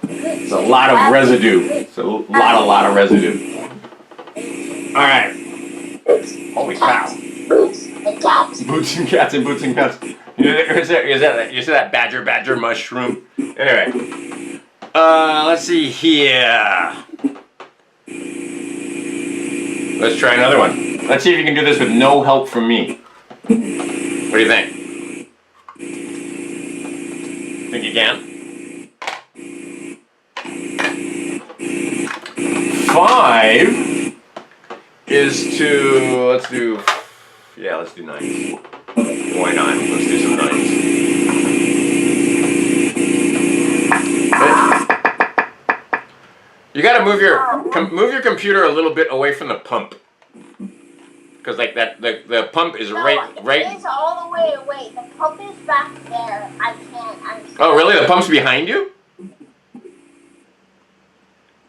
It's a lot of residue. It's a lot of residue. Alright. Holy cow. Boots and cats. Boots and cats and boots and cats. You see that badger mushroom? Anyway. Let's see here. Let's try another one. Let's see if you can do this with no help from me. What do you think? Think you can? 5 is to, let's do 9s. Why not? Let's do some 9s. You gotta move your computer a little bit away from the pump. Because like that, the pump is right. It is all the way away. The pump is back there. I can't. Oh really? The pump's behind you?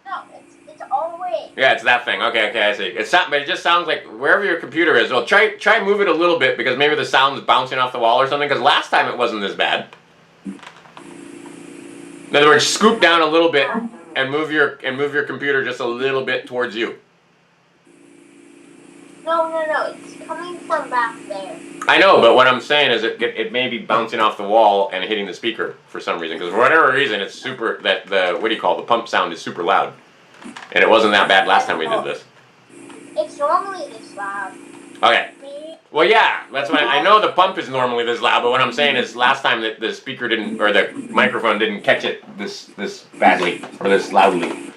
No, it's all the way. Yeah, it's that thing. Okay, I see. But it just sounds like wherever your computer is. Well, try move it a little bit because maybe the sound's bouncing off the wall or something. Because last time it wasn't this bad. In other words, scoop down a little bit and move your computer just a little bit towards you. No. It's coming from back there. I know, but what I'm saying is it may be bouncing off the wall and hitting the speaker for some reason. Because for whatever reason, it's super. The pump sound is super loud, and it wasn't that bad last time we did this. It's normally this loud. Okay. Well, yeah, that's why I know the pump is normally this loud, but what I'm saying is last time the speaker didn't, or the microphone didn't catch it this badly or this loudly.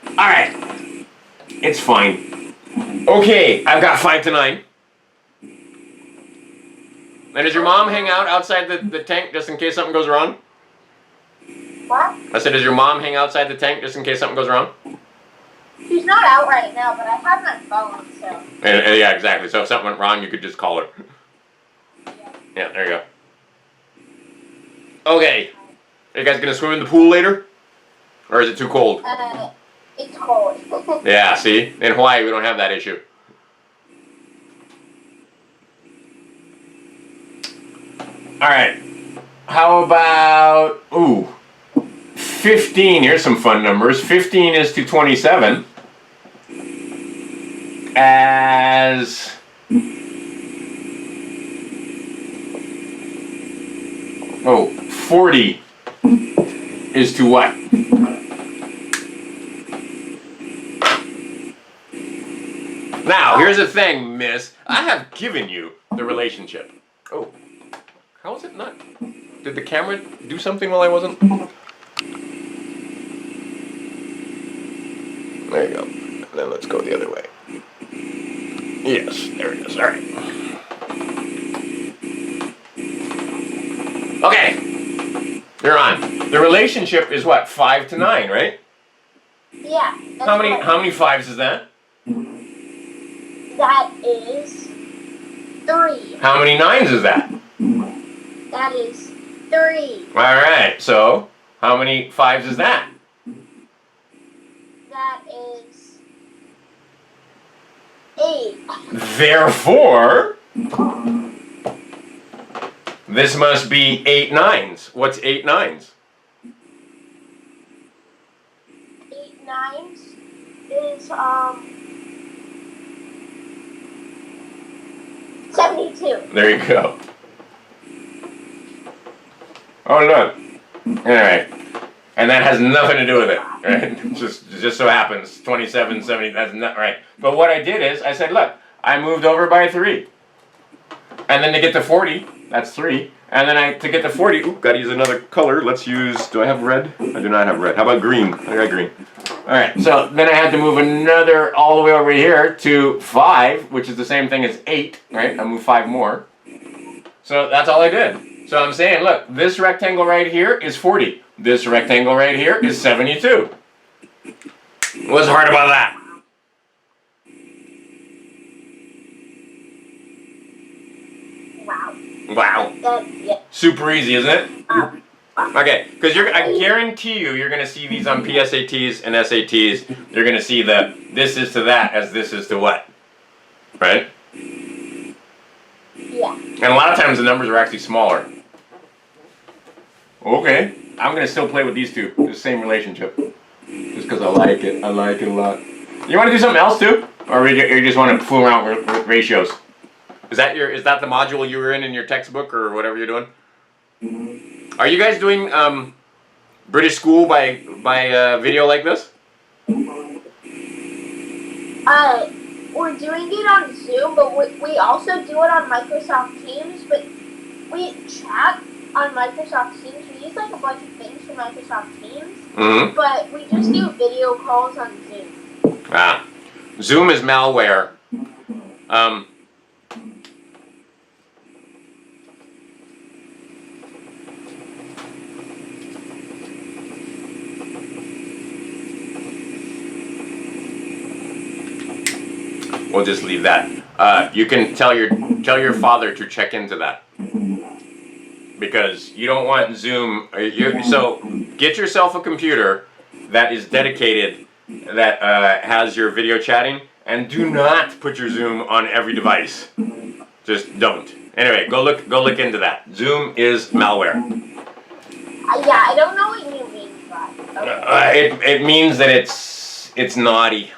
All right, it's fine. Okay, I've got 5 to 9. And does your mom hang out outside the tank just in case something goes wrong? What? I said, does your mom hang outside the tank just in case something goes wrong? She's not out right now, but I have my phone, so. Yeah, exactly. So if something went wrong, you could just call her. Yeah, there you go. Okay. Are you guys gonna swim in the pool later? Or is it too cold? It's cold. Yeah, see? In Hawaii, we don't have that issue. Alright. How about... 15. Here's some fun numbers. 15 is to 27. As... 40 is to what? Now, here's the thing, miss. I have given you the relationship. Oh. How is it not? Did the camera do something while I wasn't? There you go. And then let's go the other way. Yes, there it is. All right. Okay. You're on. The relationship is what? 5 to 9, right? Yeah. How many 5s is that? That is 3. How many 9s is that? That is 3. All right. So, how many 5s is that? That is 8. Therefore, this must be 8 9s. What's 8 9s? 8 9s is 72. 72. There you go. Oh, look. Alright. And that has nothing to do with it, right? Just so happens, 27, 70, that's not right. But what I did is, I said, look, I moved over by 3. And then to get to 40, that's 3. And then to get to 40, gotta use another color. Let's use, do I have red? I do not have red. How about green? I got green. Alright, so then I had to move another all the way over here to 5, which is the same thing as 8, right? I moved 5 more. So that's all I did. So I'm saying, look, this rectangle right here is 40. This rectangle right here is 72. What's hard about that? Wow. Wow. Yeah. Super easy, isn't it? Okay, because I guarantee you're going to see these on PSATs and SATs. You're going to see the this is to that as this is to what. Right? Yeah. And a lot of times the numbers are actually smaller. Okay. I'm going to still play with these two. The same relationship. Just because I like it. I like it a lot. You want to do something else too? Or you just want to fool around with ratios? Is that the module you were in your textbook or whatever you're doing? Are you guys doing British school by video like this? We're doing it on Zoom, but we also do it on Microsoft Teams, but we chat on Microsoft Teams. We use like a bunch of things from Microsoft Teams, but we just do video calls on Zoom. Zoom is malware. We'll just leave that. You can tell your father to check into that, because you don't want Zoom. So get yourself a computer that is dedicated, that has your video chatting, and do not put your Zoom on every device. Just don't. Anyway, go look into that. Zoom is malware. Yeah, I don't know what you mean by it. It means that it's naughty.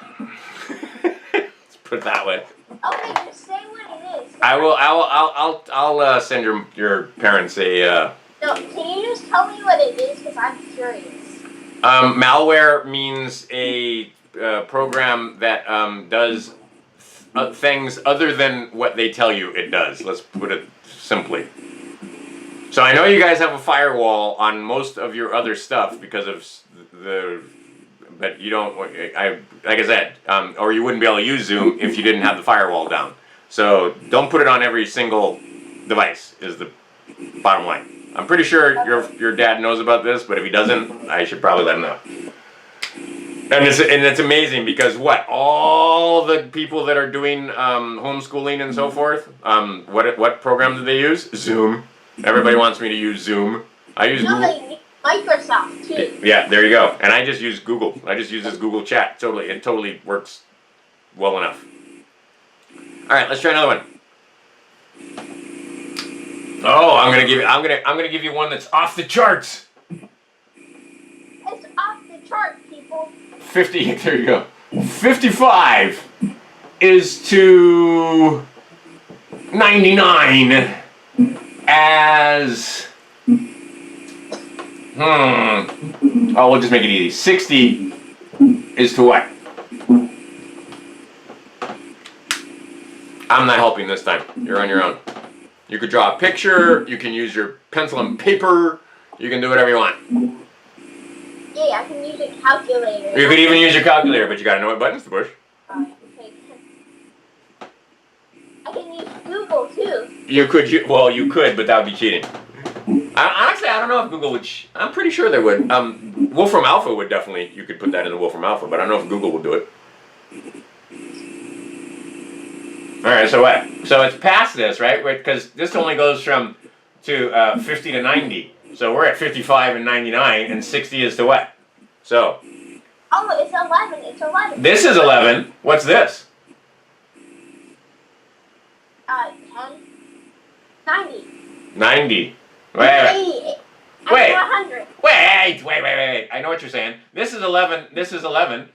Put it that way. Okay, just say what it is. I'll send your parents a. No, can you just tell me what it is? Because I'm curious. Malware means a program that does things other than what they tell you it does. Let's put it simply. So I know you guys have a firewall on most of your other stuff because of but you don't, like I said, or you wouldn't be able to use Zoom if you didn't have the firewall down. So don't put it on every single device is the bottom line. I'm pretty sure your dad knows about this, but if he doesn't, I should probably let him know. And it's amazing because all the people that are doing homeschooling and so forth, what program do they use? Zoom. Everybody wants me to use Zoom. I use Google. Microsoft too. Yeah, there you go. And I just use Google. I just use this Google Chat. It totally works well enough. All right, let's try another one. Oh, I'm gonna give you one that's off the charts. It's off the chart, people. 50. There you go. 55 is to 99 as. Oh, we'll just make it easy. 60 is to what? I'm not helping this time. You're on your own. You could draw a picture. You can use your pencil and paper. You can do whatever you want. Yeah, I can use a calculator. You could even use your calculator, but you gotta know what buttons to push. Okay. I can use Google too. You could, but that would be cheating. Honestly, I don't know if Google would. I'm pretty sure they would. Wolfram Alpha would definitely. You could put that in the Wolfram Alpha, but I don't know if Google will do it. All right, so what? So it's past this, right? Because this only goes from 50 to 90. So we're at 55 and 99, and 60 is to what? So. Oh, it's 11. It's 11. This is 11. What's this? 10. 90. 90. Wait. 100. Wait. I know what you're saying. This is 11. This is 11.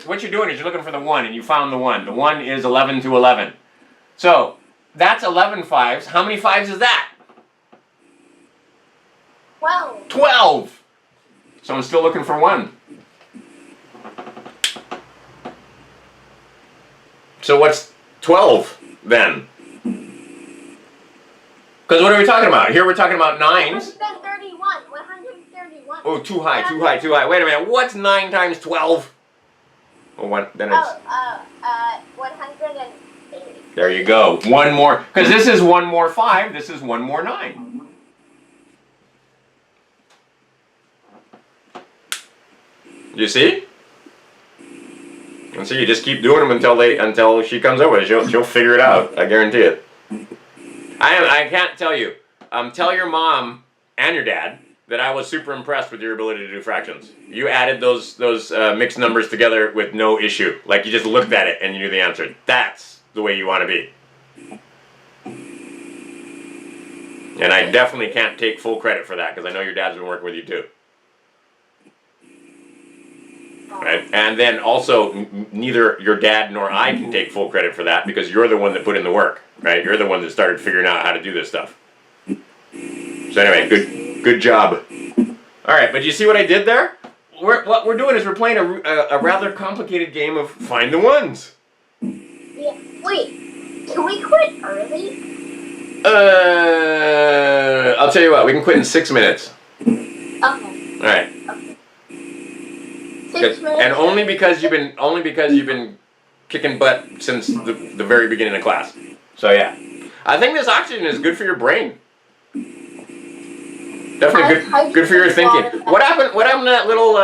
What you're doing is you're looking for the 1, and you found the 1. The 1 is 11 to 11. So, That's 11 fives. How many fives is that? 12. 12! So I'm still looking for 1. So what's 12 then? Because what are we talking about? Here we're talking about 9s. 131. 131. Oh, too high, too high, too high. Wait a minute. What's 9 times 12? Well, then it's... 180. There you go. 1 more. Because this is 1 more 5. This is 1 more 9. You see? And so you just keep doing them until she comes over. She'll figure it out. I guarantee it. I can't tell you. Tell your mom and your dad that I was super impressed with your ability to do fractions. You added those mixed numbers together with no issue. Like you just looked at it and you knew the answer. That's the way you want to be. And I definitely can't take full credit for that because I know your dad's been working with you too. Right? And then also, neither your dad nor I can take full credit for that because you're the one that put in the work, right? You're the one that started figuring out how to do this stuff. So anyway, good job. All right, but you see what I did there? What we're doing is we're playing a rather complicated game of find the ones. Yeah. Wait, can we quit early? I'll tell you what, we can quit in 6 minutes. Okay. All right. Okay. 6 minutes. And only because you've been kicking butt since the very beginning of class. So yeah, I think this oxygen is good for your brain. Definitely good for your thinking. What happened to that little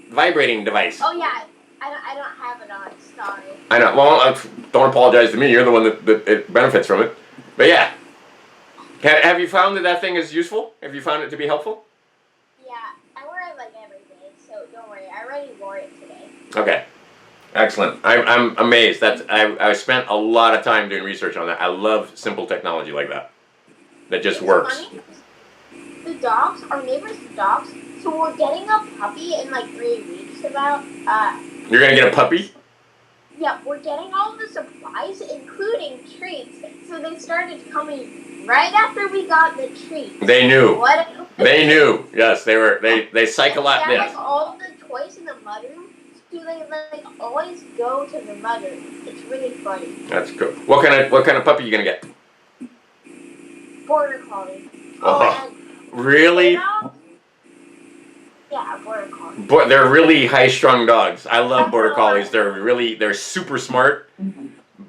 vibrating device? Oh yeah, I don't have it on. Sorry. I know. Well, don't apologize to me. You're the one that it benefits from it. But yeah, have you found that thing is useful? Have you found it to be helpful? Yeah, I wear it like every day, so don't worry. I already wore it today. Okay. Excellent. I'm amazed. I spent a lot of time doing research on that. I love simple technology like that. That just works. Funny. The dogs, our neighbor's dogs, so we're getting a puppy in like 3 weeks about. You're gonna get a puppy? Yeah, we're getting all the supplies, including treats. So they started coming right after we got the treats. They knew. What? They knew. Yes, they were. They cycle out. They Yes. have like all the toys in the mudroom, so they like always go to the mudroom. It's really funny. That's cool. What kind of puppy you gonna get? Border collie. Oh, really? Yeah, border collie. They're really high-strung dogs. I love border collies. They're super smart,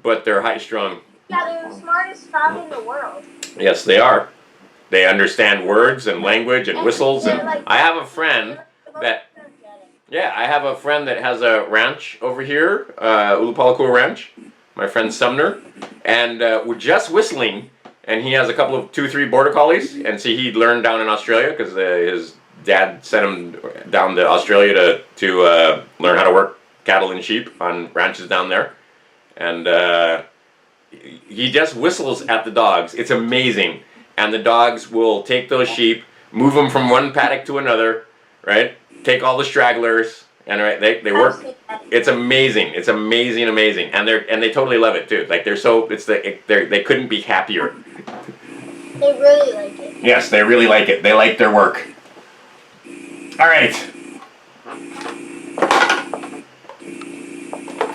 but they're high-strung. Yeah, they're the smartest dog in the world. Yes, they are. They understand words and language and whistles. And I have a friend that. Yeah, I have a friend that has a ranch over here, Ulupalakua Ranch. My friend Sumner, and we're just whistling. And he has a couple of 2-3 border collies, and see he learned down in Australia because his dad sent him down to Australia to learn how to work cattle and sheep on ranches down there, and he just whistles at the dogs. It's amazing, and the dogs will take those sheep, move them from one paddock to another, right? Take all the stragglers, and right, they work. It's amazing. It's amazing, and they totally love it too. Like they couldn't be happier. They really like it. Yes, they really like it. They like their work. All right.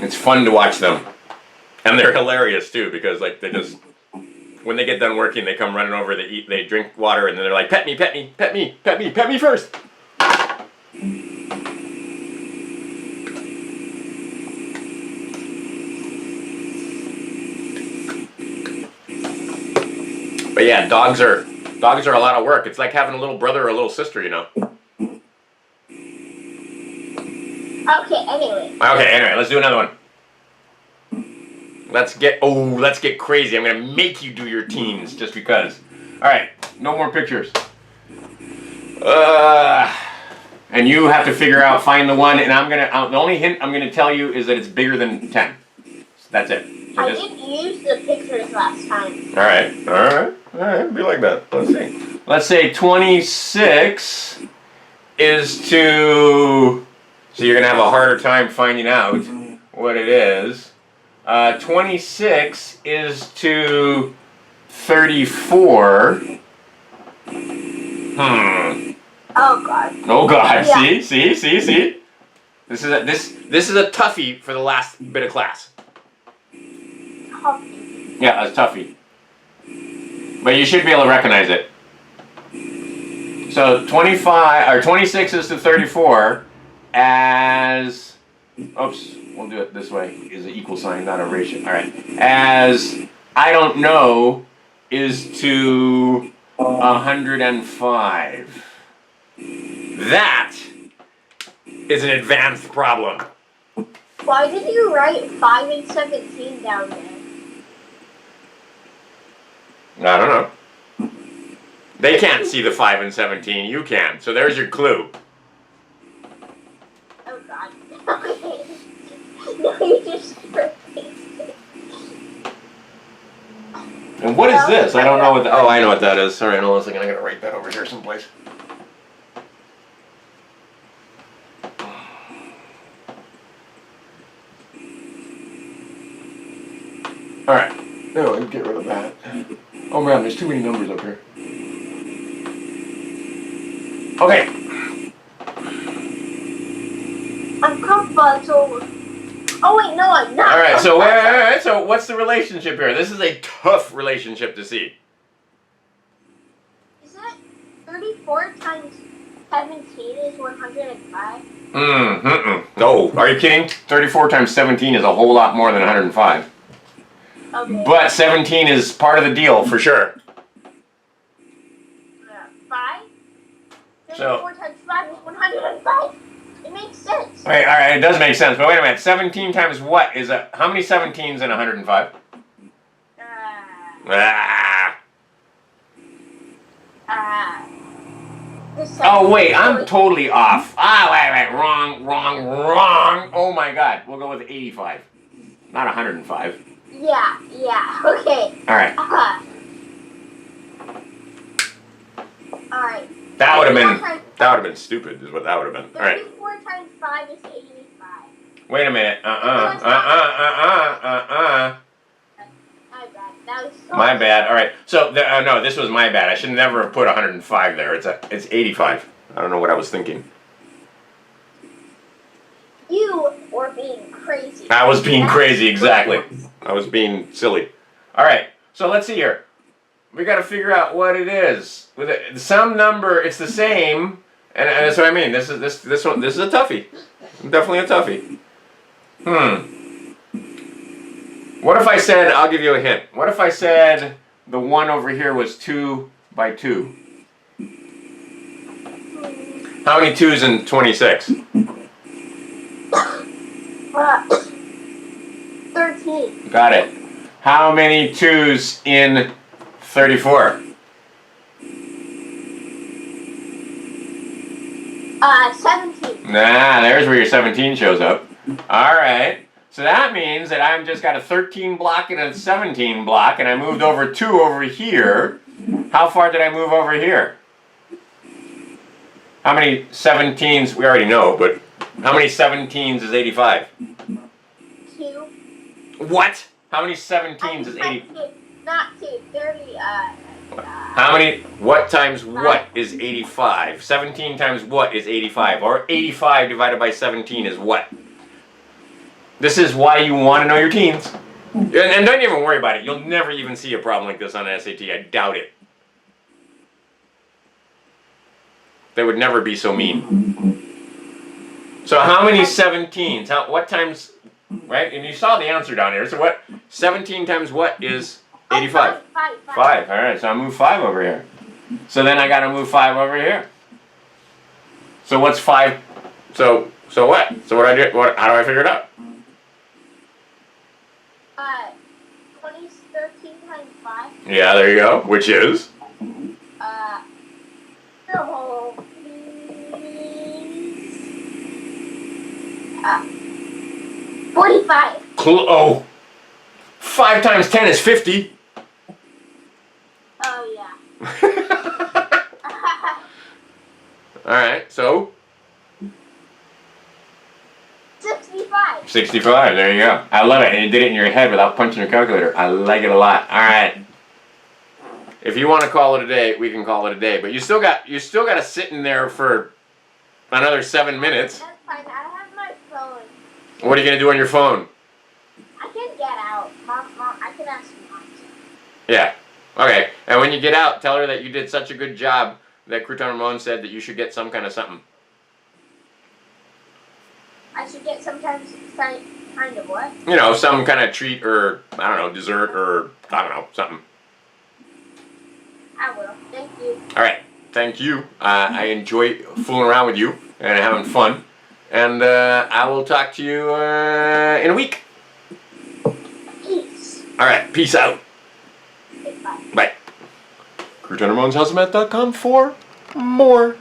It's fun to watch them, and they're hilarious too because like they just when they get done working, they come running over. They eat, they drink water, and then they're like, "Pet me, pet me, pet me, pet me, pet me first." But yeah, dogs are a lot of work. It's like having a little brother or a little sister, you know. Okay, anyway, let's do another one. Let's get crazy. I'm gonna make you do your teens just because. All right, no more pictures. And you have to find the one. And the only hint I'm gonna tell you is that it's bigger than 10. So that's it. So I didn't use the pictures last time. All right. Be like that. Let's see. Let's say 26 is to. So you're gonna have a harder time finding out what it is. 26 is to 34. Oh god. Oh god, Yeah. see? This is a toughie for the last bit of class. Toughy. Yeah, a toughie. But you should be able to recognize it. So 26 is to 34 as, oops, we'll do it this way, is an equal sign, not a ratio. All right, as I don't know is to 105. That is an advanced problem. Why did you write 5 and 17 down there? I don't know. They can't see the 5 and 17, you can, so there's your clue. Oh god. Okay. No, you just And what is this? I don't know what oh, I know what that is. Sorry, hold on a second, I gotta write that over here someplace. Alright, no, get rid of that. Oh man, there's too many numbers up here. Okay. I'm comfortable. Oh wait, no, I'm not. Alright, so wait, so what's the relationship here? This is a tough relationship to see. Is it 34 times 17 is 105? No, are you kidding? 34 times 17 is a whole lot more than 105. Okay. But 17 is part of the deal, for sure. 5? So- 34 times 5 is 105. It makes sense. Wait, alright, it does make sense, but wait a minute. 17 times what is a, how many 17s in 105? Ah. Oh wait, I'm totally off. Wait, wrong. Oh my god, we'll go with 85. Not 105. Yeah, okay. Alright. Alright. That would have been stupid, is what that would have been. Alright. 34 times 5 is 85. Wait a minute. My bad. That was so My bad. Alright. So, no, this was my bad. I should never have put 105 there. It's 85. I don't know what I was thinking. You were being crazy. I was being crazy, exactly. I was being silly. Alright, so let's see here. We gotta figure out what it is. With some number, it's the same, and that's what I mean. This is a toughie. Definitely a toughie. What if I said, I'll give you a hint. What if I said the one over here was 2 by 2? How many 2's in 26? 13. Got it. How many 2's in 34? 17. Nah, there's where your 17 shows up. Alright. So that means that I've just got a 13 block and a 17 block, and I moved over 2 over here. How far did I move over here? How many 17's, we already know, but how many 17's is 85? 2. What? How many 17's is 80? Not 2. 30. How many, what times what is 85? 17 times what is 85? Or 85 divided by 17 is what? This is why you want to know your teens. And don't even worry about it. You'll never even see a problem like this on an SAT. I doubt it. They would never be so mean. So how many 17s? What times, right? And you saw the answer down here. So what, 17 times what is 85? 5. All right, so I move 5 over here. So then I got to move 5 over here. So what's 5? So what? So what I do? How do I figure it out? 13 times 5. Yeah, there you go. Which is? The whole 45. Oh. 5 times 10 is 50. Oh yeah. All right, so 65. 65. 65, there you go. I love it, and you did it in your head without punching your calculator. I like it a lot. All right. If you want to call it a day, we can call it a day. But you still got to sit in there for another 7 minutes. That's fine. I have my phone. What are you gonna do on your phone? I can get out. Mom, I can ask Mom. Yeah. Okay. And when you get out, tell her that you did such a good job that Crewton Ramone said that you should get some kind of something. I should get some kind of what? You know, some kind of treat or, I don't know, dessert or, I don't know, something. I will. Thank you. All right. Thank you. I enjoy fooling around with you and having fun. And I will talk to you in a week. Peace. All right. Peace out. Okay, bye. Bye. CrewtonRamonesHouseMath.com for more.